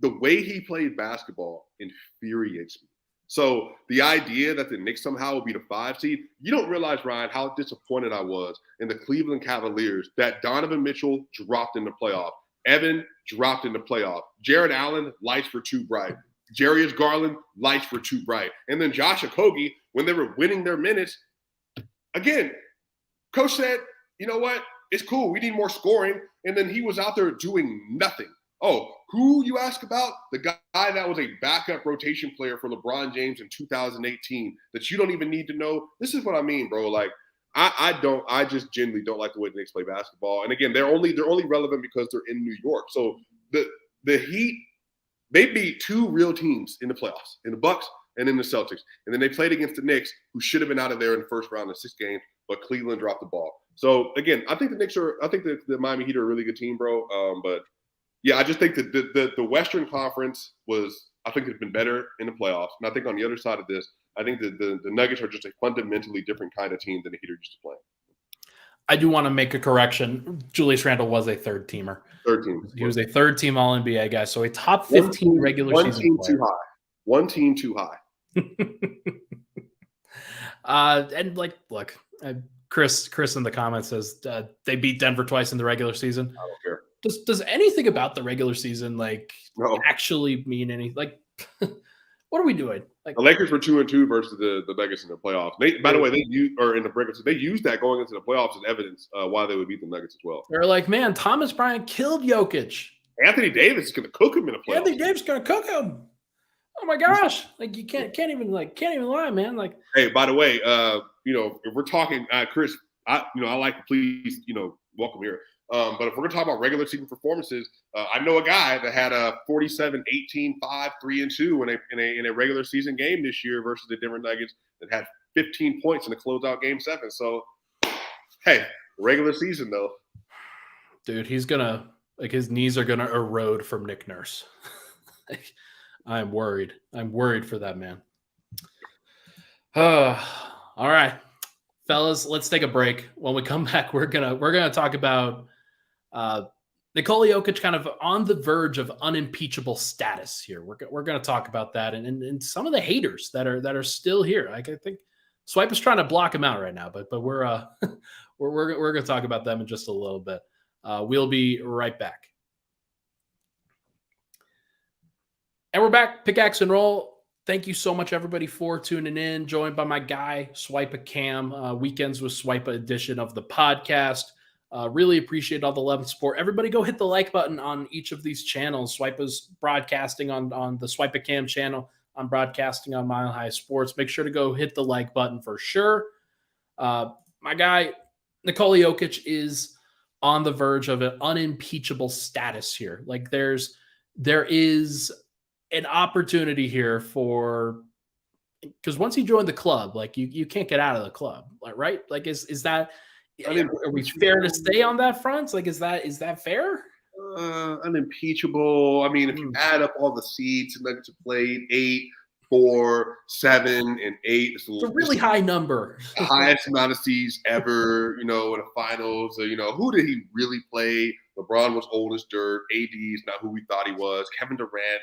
the way he played basketball infuriates me. So the idea that the Knicks somehow will be the 5 seed, you don't realize, Ryan, how disappointed I was in the Cleveland Cavaliers that Donovan Mitchell dropped in the playoff. Evan dropped in the playoff. Jared Allen, lights were too bright. Jarius Garland, lights were too bright. And then Josh Okogie, when they were winning their minutes, again, coach said, you know what? It's cool. We need more scoring. And then he was out there doing nothing. Oh, who you ask about? The guy that was a backup rotation player for LeBron James in 2018 that you don't even need to know. This is what I mean, bro. I just genuinely don't like the way the Knicks play basketball. And again, they're only relevant because they're in New York. So the Heat, they beat 2 real teams in the playoffs, in the Bucks and in the Celtics. And then they played against the Knicks, who should have been out of there in the first round of 6 games, but Cleveland dropped the ball. So again, I think the Miami Heat are a really good team, bro. But yeah, I just think that the Western Conference has been better in the playoffs. And I think on the other side of this, I think that the Nuggets are just a fundamentally different kind of team than the Heat are used to playing. I do want to make a correction. Julius Randle was a third teamer. Third team. He was a third team All-NBA guy. So a top 15 regular season team player. Too high. One team too high. And look, Chris in the comments says they beat Denver twice in the regular season. I don't care. Does anything about the regular season actually mean anything? What are we doing? The Lakers were 2-2 versus the Nuggets in the playoffs. By the way, they used that going into the playoffs as evidence why they would beat the Nuggets as well. They're like, man, Thomas Bryant killed Jokić. Anthony Davis is going to cook him in the playoffs. Anthony Davis is going to cook him. Oh my gosh! You can't even lie, man. Hey, by the way, if we're talking, Chris, I like to please, welcome here. But if we're going to talk about regular season performances, I know a guy that had a 47, 18, 5, 3, and 2 in a regular season game this year versus the Denver Nuggets that had 15 points in the closeout game 7. So, hey, regular season though. Dude, he's gonna his knees are gonna erode from Nick Nurse. I'm worried. I'm worried for that man. All right, fellas, let's take a break. When we come back, we're gonna talk about Nikola Jokić kind of on the verge of unimpeachable status here. We're gonna talk about that and some of the haters that are still here. I think Swipe is trying to block him out right now, but we're gonna talk about them in just a little bit. We'll be right back. And we're back, Pickaxe and Roll. Thank you so much, everybody, for tuning in. Joined by my guy, SwipaCam, Weekends with Swipa edition of the podcast. Really appreciate all the love and support. Everybody go hit the like button on each of these channels. Swipa's broadcasting on the SwipaCam channel. I'm broadcasting on Mile High Sports. Make sure to go hit the like button for sure. My guy, Nikola Jokić, is on the verge of an unimpeachable status here. There is an opportunity here because once he joined the club, you can't get out of the club, right? Is that, are we fair to stay on that front? Is that fair? Unimpeachable. I mean, if you add up all the seeds and Nuggets have played 8, 4, 7, and 8, it's a really high number. The highest amount of seeds ever, in the finals. Who did he really play? LeBron was old as dirt. AD is not who we thought he was. Kevin Durant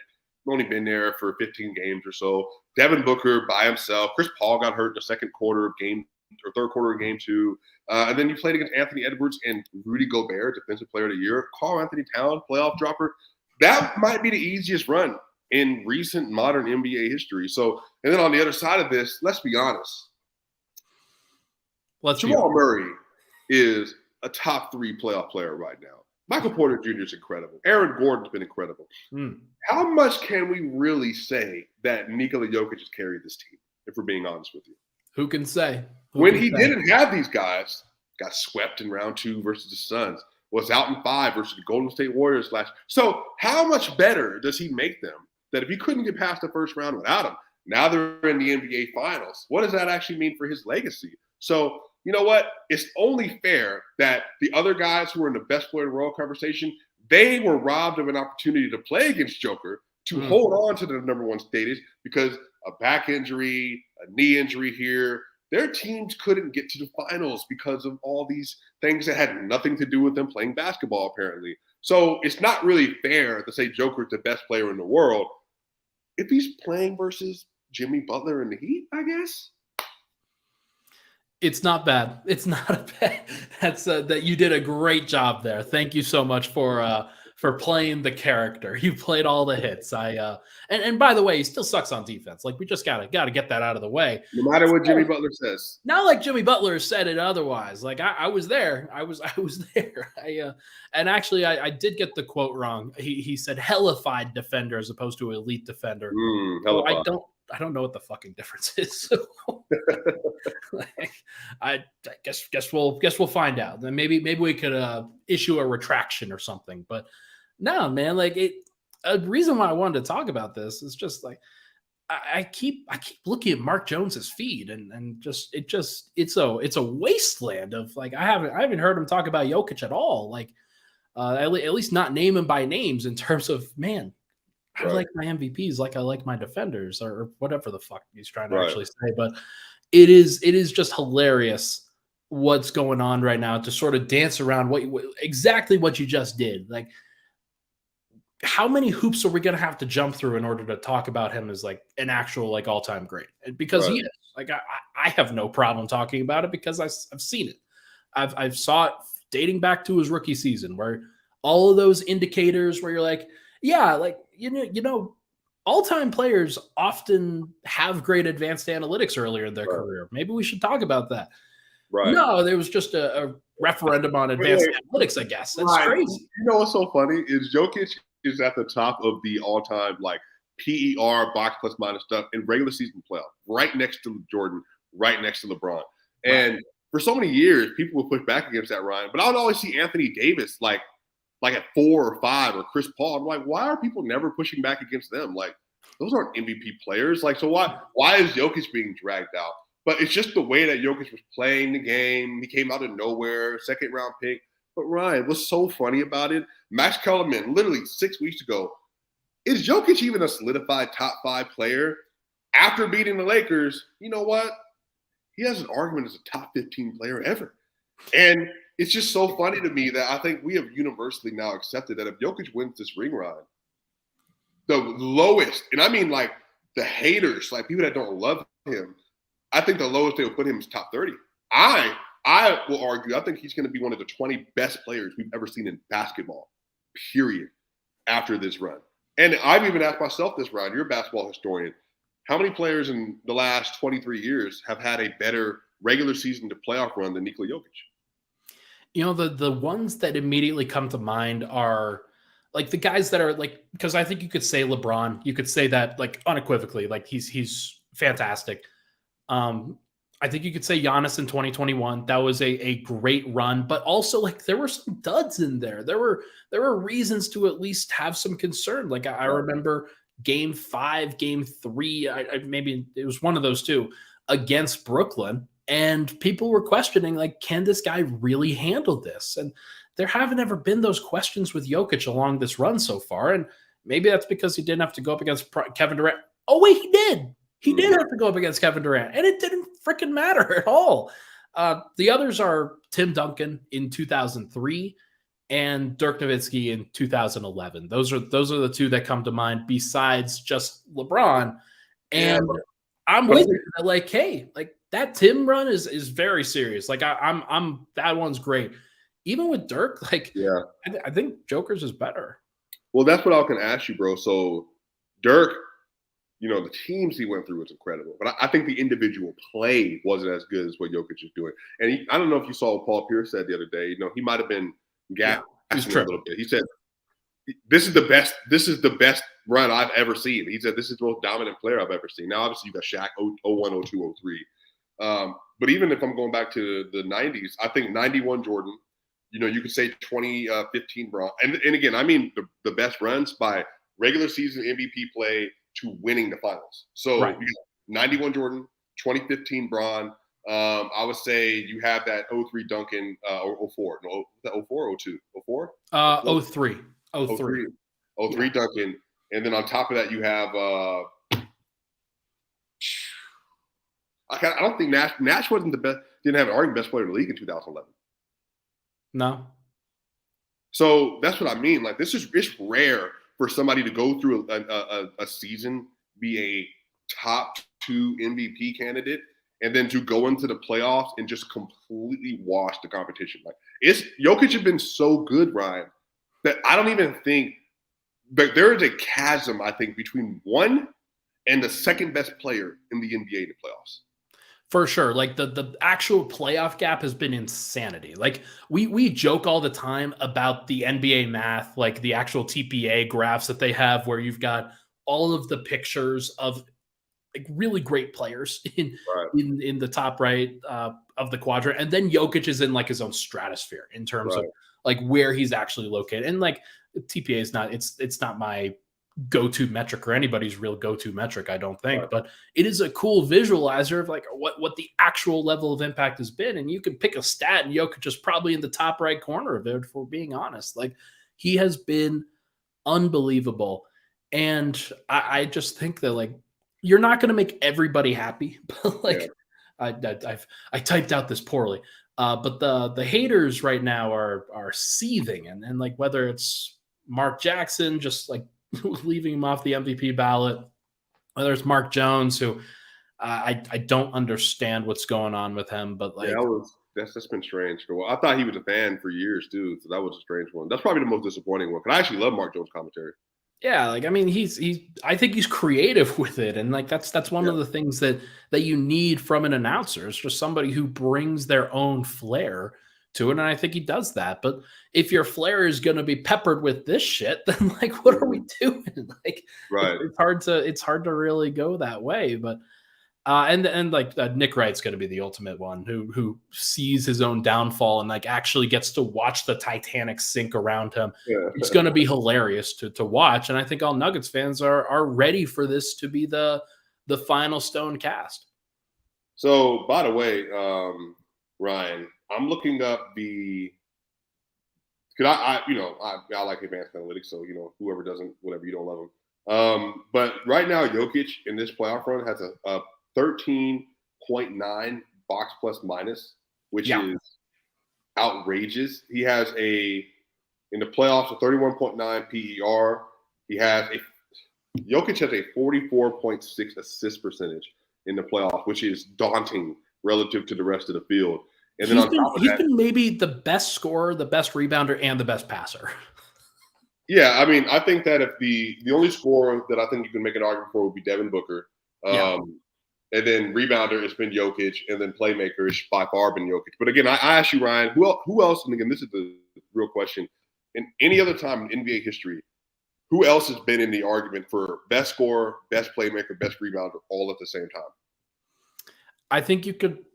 only been there for 15 games or so. Devin Booker by himself. Chris Paul got hurt in the third quarter of game 2. And then you played against Anthony Edwards and Rudy Gobert, Defensive Player of the Year. Karl Anthony Towns, playoff dropper. That might be the easiest run in recent modern NBA history. So, and then on the other side of this, let's be honest. Jamal Murray is a top 3 playoff player right now. Michael Porter Jr. is incredible. Aaron Gordon's been incredible. How much can we really say that Nikola Jokić has carried this team, if we're being honest with you? Who can say? When he didn't have these guys, got swept in round 2 versus the Suns, was out in 5 versus the Golden State Warriors last. So how much better does he make them that if he couldn't get past the first round without him, now they're in the NBA Finals? What does that actually mean for his legacy? So you know what? It's only fair that the other guys who were in the best player in the world conversation, they were robbed of an opportunity to play against Joker to hold on to the number 1 status because a back injury, a knee injury here, their teams couldn't get to the finals because of all these things that had nothing to do with them playing basketball, apparently. So it's not really fair to say Joker's the best player in the world if he's playing versus Jimmy Butler in the Heat, I guess. It's not bad. It's not a bad. That's that you did a great job there. Thank you so much for playing the character. You played all the hits. And by the way, he still sucks on defense. Like we just gotta get that out of the way. No matter what Jimmy Butler says. Not like Jimmy Butler said it otherwise. Like I was there. I was there. And actually I did get the quote wrong. He said hellified defender as opposed to elite defender. So I don't know what the fucking difference is. So, like, I guess we'll find out. Then maybe we could issue a retraction or something. But no, man, like a reason why I wanted to talk about this is just like I keep looking at Mark Jones's feed and it's a wasteland of like I haven't heard him talk about Jokić at all. Like at least not name him by names in terms of man. I like my MVPs like I like my defenders or whatever the fuck he's trying to actually say. But it is just hilarious what's going on right now to sort of dance around exactly what you just did. Like, how many hoops are we going to have to jump through in order to talk about him as like an actual like all-time great? Because he is. Like I have no problem talking about it because I've seen it. I've saw it dating back to his rookie season where all of those indicators where you're like, yeah, like you know, all-time players often have great advanced analytics earlier in their career. Maybe we should talk about that. Right. No, there was just a referendum on advanced analytics, I guess. That's crazy. You know what's so funny is Jokić is at the top of the all-time like PER box plus minus stuff in regular season playoff, right next to Jordan, right next to LeBron. And for so many years, people would push back against that, Ryan. But I would always see Anthony Davis like at 4 or 5 or Chris Paul. I'm like, why are people never pushing back against them? Like, those aren't MVP players. Like, so why is Jokić being dragged out? But it's just the way that Jokić was playing the game. He came out of nowhere, 2nd round pick. But Ryan, what's so funny about it? Max Kellerman, literally 6 weeks ago, is Jokić even a solidified top 5 player? After beating the Lakers, you know what? He has an argument as a top 15 player ever. And it's just so funny to me that I think we have universally now accepted that if Jokić wins this ring, Ryan, the lowest, and I mean like the haters, like people that don't love him, I think the lowest they will put him is top 30. I will argue, I think he's going to be one of the 20 best players we've ever seen in basketball, period, after this run. And I've even asked myself this, Ryan, you're a basketball historian. How many players in the last 23 years have had a better regular season to playoff run than Nikola Jokić? You know, the ones that immediately come to mind are like the guys that are like, because I think you could say LeBron, you could say that like unequivocally, like he's fantastic. I think you could say Giannis in 2021. That was a great run, but also like there were some duds in there. There were reasons to at least have some concern. Like I remember Game 5, Game 3, maybe it was one of those two against Brooklyn. And people were questioning, like, can this guy really handle this? And there haven't ever been those questions with Jokić along this run so far. And maybe that's because he didn't have to go up against Kevin Durant. Oh, wait, he did. He did have to go up against Kevin Durant. And it didn't freaking matter at all. The others are Tim Duncan in 2003 and Dirk Nowitzki in 2011. Those are the two that come to mind besides just LeBron. And I'm with you. Like, hey, like, that Tim run is very serious. Like I'm that one's great. Even with Dirk, like I think Joker's is better. Well, that's what I can ask you, bro. So Dirk, you know, the teams he went through was incredible, but I think the individual play wasn't as good as what Jokić is doing. And I don't know if you saw what Paul Pierce said the other day. You know, he might have been asked me a little bit. He said, this is the best run I've ever seen. He said, this is the most dominant player I've ever seen. Now, obviously, you got Shaq 01, 02, 03. But even if I'm going back to the 90s, I think 91 Jordan, you could say 2015 Bron. And again, I mean the best runs by regular season MVP play to winning the finals. So Right. you got 91 Jordan, 2015 Bron. I would say you have that 03 Duncan or 04. No, that 04 or 02? 04? 03. 03. 03 Duncan. And then on top of that, you have I don't think Nash wasn't the best, didn't have an argument best player in the league in 2011. No. So that's what I mean. Like it's rare for somebody to go through a season, be a top 2 MVP candidate, and then to go into the playoffs and just completely wash the competition. Like Jokic has been so good, Ryan, that I don't even think that there is a chasm, I think, between one and the second best player in the NBA in the playoffs. For sure. Like the actual playoff gap has been insanity. Like we joke all the time about the NBA math, like the actual TPA graphs that they have where you've got all of the pictures of like really great players in the top right of the quadrant. And then Jokic is in like his own stratosphere in terms of like where he's actually located. And like TPA is not, it's not my go-to metric or anybody's real go-to metric, I don't think, but it is a cool visualizer of like what the actual level of impact has been. And you can pick a stat and Jokic is probably in the top right corner of it, for being honest. Like he has been unbelievable. And I just think that like, you're not going to make everybody happy, but like I typed out this poorly. But the haters right now are seething. And like, whether it's Mark Jackson, just like leaving him off the MVP ballot, whether it's Mark Jones, who I don't understand what's going on with him, but like that's been strange for a while. I thought he was a fan for years too, so that was a strange one. That's probably the most disappointing one. Because I actually love Mark Jones' commentary. Yeah, like I mean, I think he's creative with it, and like that's one of the things that you need from an announcer. It's just somebody who brings their own flair to it, and I think he does that. But if your flair is going to be peppered with this shit, then like, what are we doing? Like, it's hard to really go that way. But and like Nick Wright's going to be the ultimate one who sees his own downfall and like actually gets to watch the Titanic sink around him. Yeah. It's going to be hilarious to watch, and I think all Nuggets fans are ready for this to be the final stone cast. So, by the way, Ryan, I'm looking up because I like advanced analytics, so whoever doesn't, whatever, you don't love them. But right now, Jokic in this playoff run has a 13.9 box plus minus, which is outrageous. He has in the playoffs a 31.9 PER. Jokic has a 44.6 assist percentage in the playoffs, which is daunting relative to the rest of the field. And then he's been maybe the best scorer, the best rebounder, and the best passer. Yeah, I mean, I think that if the only scorer that I think you can make an argument for would be Devin Booker. And then rebounder, it's been Jokic, and then playmaker is by far been Jokic. But again, I ask you, Ryan, who else? And again, this is the real question. In any other time in NBA history, who else has been in the argument for best scorer, best playmaker, best rebounder, all at the same time? I think you could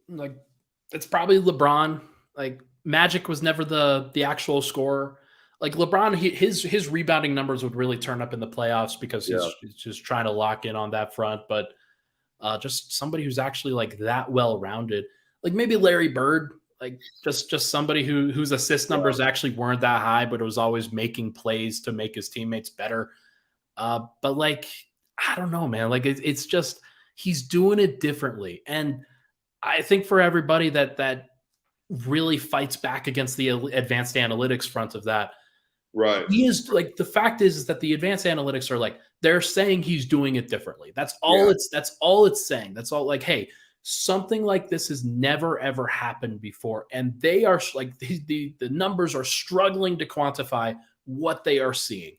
it's probably LeBron. Like Magic was never the actual scorer. Like LeBron, his rebounding numbers would really turn up in the playoffs because he's just trying to lock in on that front. But just somebody who's actually like that well-rounded, like maybe Larry Bird, like just somebody whose assist numbers actually weren't that high, but it was always making plays to make his teammates better. But like, I don't know, man, like it's just, he's doing it differently. And I think for everybody that really fights back against the advanced analytics front of that, right? He is like, the fact is that the advanced analytics are like, they're saying he's doing it differently. That's all that's all it's saying. That's all, like, hey, something like this has never ever happened before. And they are like, the numbers are struggling to quantify what they are seeing.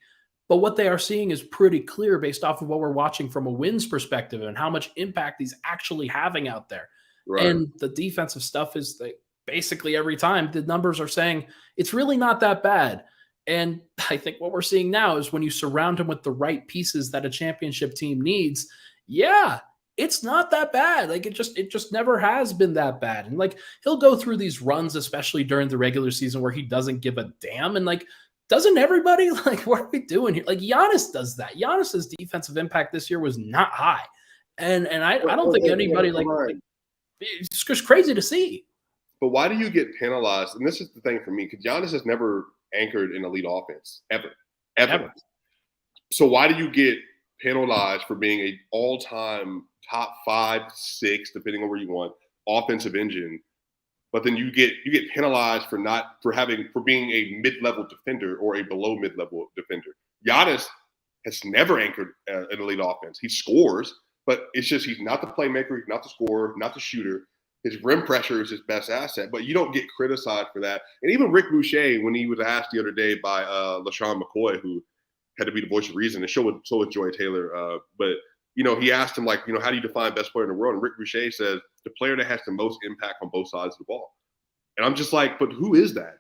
But what they are seeing is pretty clear based off of what we're watching from a wins perspective and how much impact he's actually having out there. Right. And the defensive stuff is basically every time the numbers are saying it's really not that bad. And I think what we're seeing now is when you surround him with the right pieces that a championship team needs, yeah, it's not that bad. Like it just never has been that bad. And like he'll go through these runs, especially during the regular season, where he doesn't give a damn. And like, doesn't everybody like what are we doing here? Like Giannis does that. Giannis's defensive impact this year was not high. And I don't think anybody like it's just crazy to see. But why do you get penalized? And this is the thing for me, because Giannis has never anchored an elite offense ever. So why do you get penalized for being a all-time top 5, 6, depending on where you want, offensive engine? But then you get penalized for being a mid-level defender or a below mid-level defender. Giannis has never anchored an elite offense. He scores, but it's just he's not the playmaker, he's not the scorer, not the shooter. His rim pressure is his best asset, but you don't get criticized for that. And even Rick Boucher, when he was asked the other day by LaShawn McCoy, who had to be the voice of reason, and so was Joy Taylor. But, he asked him, how do you define best player in the world? And Rick Boucher says, the player that has the most impact on both sides of the ball. And I'm just like, but who is that?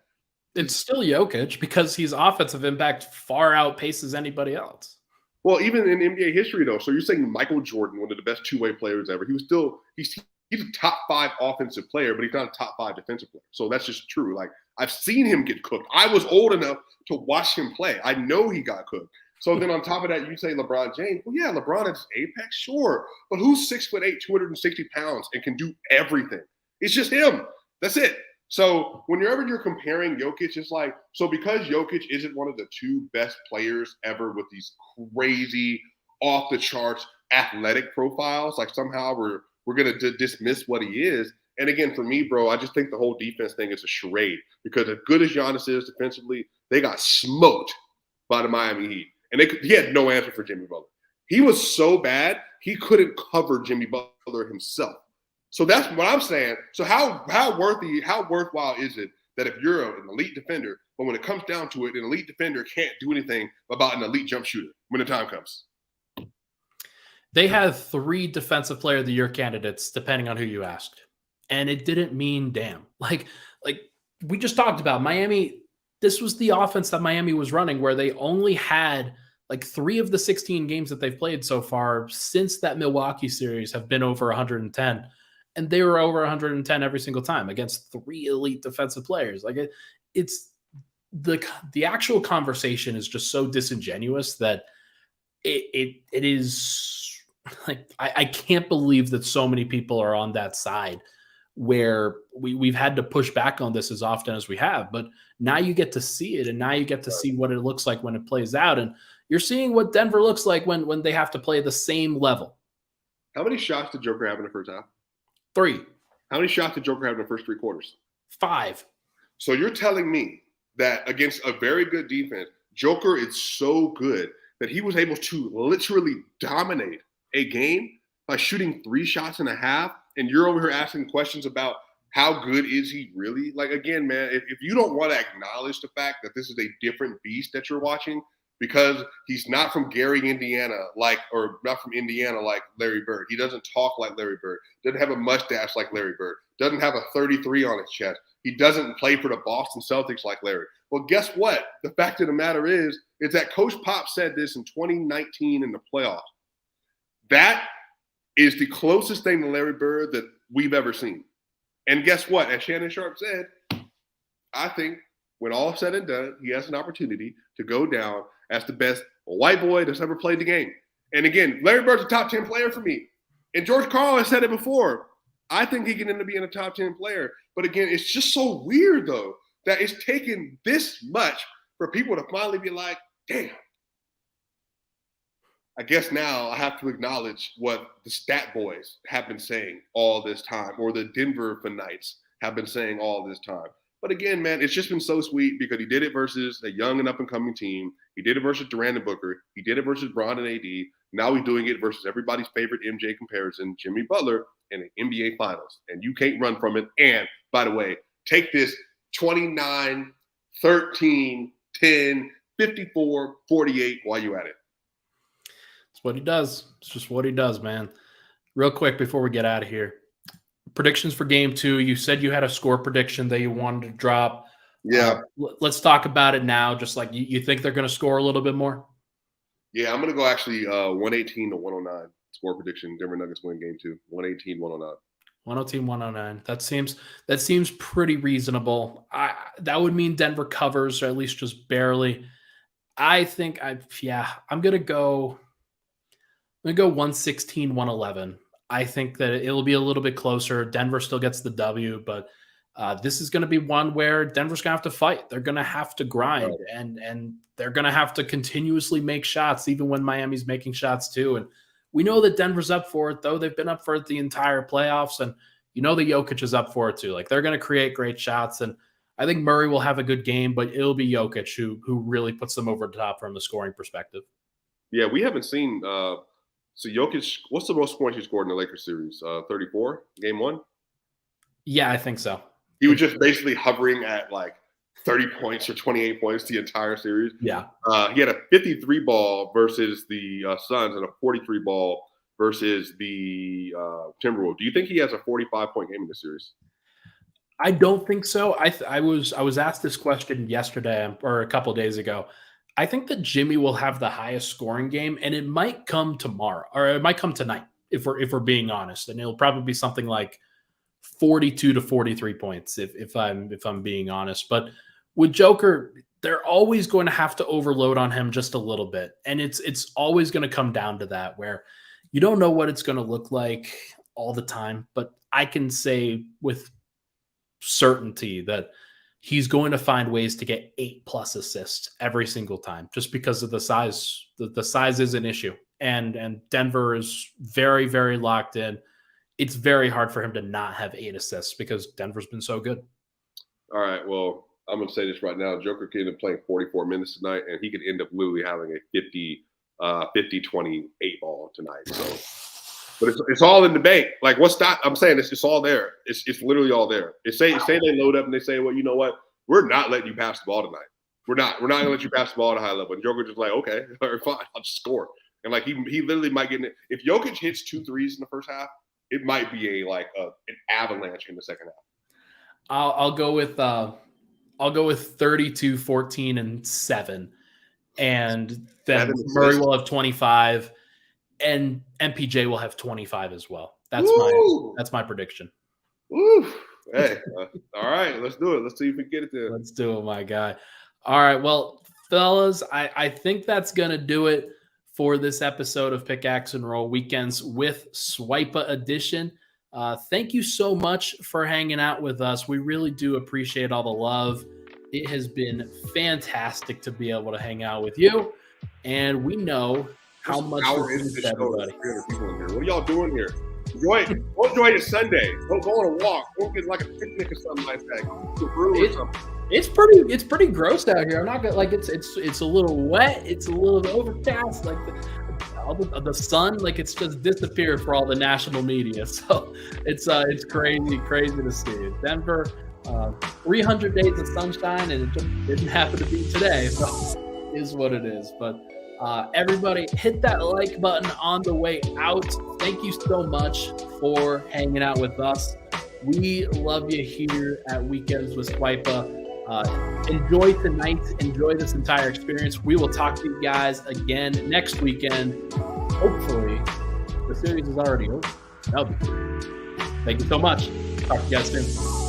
It's still Jokic because his offensive impact far outpaces anybody else. Well, even in NBA history, though. So you're saying Michael Jordan, one of the best two-way players ever, he's a top 5 offensive player, but he's not a top 5 defensive player. So that's just true. Like, I've seen him get cooked. I was old enough to watch him play. I know he got cooked. So then on top of that, you say LeBron James. Well, yeah, LeBron is apex, sure. But who's 6'8", 260 pounds and can do everything? It's just him. That's it. So whenever you're comparing Jokic, it's like, so because Jokic isn't one of the 2 best players ever with these crazy, off-the-charts athletic profiles, like somehow we're going to dismiss what he is. And again, for me, bro, I just think the whole defense thing is a charade because as good as Giannis is defensively, they got smoked by the Miami Heat. And he had no answer for Jimmy Butler. He was so bad, he couldn't cover Jimmy Butler himself. So that's what I'm saying. So how worthwhile is it that if you're an elite defender, but when it comes down to it, an elite defender can't do anything about an elite jump shooter when the time comes? They had 3 defensive player of the year candidates, depending on who you asked. And it didn't mean damn. Like we just talked about Miami. This was the offense that Miami was running where they only had like 3 of the 16 games that they've played so far since that Milwaukee series have been over 110. And they were over 110 every single time against 3 elite defensive players. Like it's the actual conversation is just so disingenuous that it is like, I can't believe that so many people are on that side where we've had to push back on this as often as we have, but now you get to see it and now you get to see what it looks like when it plays out. And you're seeing what Denver looks like when they have to play the same level. How many shots did Joker have in the first half? 3. How many shots did Joker have in the first 3 quarters? 5. So you're telling me that against a very good defense, Joker is so good that he was able to literally dominate a game by shooting 3 shots and a half, and you're over here asking questions about how good is he really? Like, again, man, if you don't want to acknowledge the fact that this is a different beast that you're watching because he's not from Gary, Indiana, or not from Indiana like Larry Bird. He doesn't talk like Larry Bird, doesn't have a mustache like Larry Bird, doesn't have a 33 on his chest. He doesn't play for the Boston Celtics like Larry. Well, guess what? The fact of the matter is that Coach Pop said this in 2019 in the playoffs. That is the closest thing to Larry Bird that we've ever seen. And guess what? As Shannon Sharp said, I think when all is said and done, he has an opportunity to go down as the best white boy that's ever played the game. And again, Larry Bird's a top 10 player for me. And George Karl has said it before. I think he can end up being a top 10 player. But again, it's just so weird, though, that it's taken this much for people to finally be like, damn. I guess now I have to acknowledge what the stat boys have been saying all this time, or the Denver Knights have been saying all this time. But again, man, it's just been so sweet because he did it versus a young and up-and-coming team. He did it versus Durant and Booker. He did it versus Bron and AD. Now he's doing it versus everybody's favorite MJ comparison, Jimmy Butler, in the NBA Finals. And you can't run from it. And, by the way, take this 29, 13, 10, 54, 48 while you're at it. It's what he does. It's just what he does, man. Real quick before we get out of here. Predictions for game 2. You said you had a score prediction that you wanted to drop. Yeah. Let's talk about it now. Just like you think they're going to score a little bit more? Yeah, I'm going to go actually 118 to 109 score prediction. Denver Nuggets win game 2. 118, 109. 102, 109. That seems pretty reasonable. That would mean Denver covers, or at least just barely. I'm gonna go 116, 111. I think that it'll be a little bit closer. Denver still gets the W, but this is going to be one where Denver's going to have to fight. They're going to have to grind, and they're going to have to continuously make shots, even when Miami's making shots too. And we know that Denver's up for it, though. They've been up for it the entire playoffs, and you know that Jokić is up for it too. Like, they're going to create great shots, and I think Murray will have a good game, but it'll be Jokić who really puts them over the top from the scoring perspective. Yeah, we haven't seen so Jokić, what's the most points he scored in the Lakers series? 34, game 1? Yeah, I think so. He was just basically hovering at like 30 points or 28 points the entire series. Yeah. He had a 53 ball versus the Suns and a 43 ball versus the Timberwolves. Do you think he has a 45-point game in this series? I don't think so. I was asked this question yesterday or a couple of days ago. I think that Jimmy will have the highest scoring game, and it might come tomorrow, or it might come tonight, if we're being honest. And it'll probably be something like 42 to 43 points, if I'm being honest. But with Joker, they're always going to have to overload on him just a little bit, and it's always going to come down to that, where you don't know what it's going to look like all the time. But I can say with certainty that he's going to find ways to get 8+ assists every single time, just because of the size. The size is an issue, and Denver is very, very locked in. It's very hard for him to not have 8 assists because Denver's been so good. All right, well, I'm going to say this right now. Joker could end up playing 44 minutes tonight, and he could end up literally having a 50-28 ball tonight. So, but it's all in debate. Like, what's that? I'm saying it's all there. It's literally all there. Say they load up and they say, well, you know what? We're not letting you pass the ball tonight. We're not going to let you pass the ball at a high level. And Joker just like, okay, all right, fine, I'll just score. And like he literally might get in it. If Jokic hits 2 threes in the first half, it might be an avalanche in the second half. I'll go with 32, 14, and 7, and then Murray will have 25, and MPJ will have 25 as well. That's my prediction. Woo! Hey, all right, let's do it. Let's see if we can get it there. Let's do it, my guy. All right, well, fellas, I think that's gonna do it for this episode of Pickaxe and Roll Weekends with Swipa Edition. Thank you so much for hanging out with us. We really do appreciate all the love. It has been fantastic to be able to hang out with you, and we know how much it means to everybody. What are y'all doing here? Enjoy it Sunday. Go on a walk. Go get like a picnic or something like that. Go to a brew or something. It's pretty gross out here. I'm not gonna it's a little wet. It's a little overcast. Like the sun, like it's just disappeared for all the national media. So it's crazy to see. Denver, 300 days of sunshine, and it just didn't happen to be today. So it is what it is. But everybody, hit that like button on the way out. Thank you so much for hanging out with us. We love you here at Weekends with Swipa. Enjoy tonight. Enjoy this entire experience. We will talk to you guys again next weekend. Hopefully, the series is already over. That'll be good. Thank you so much. Talk to you guys soon.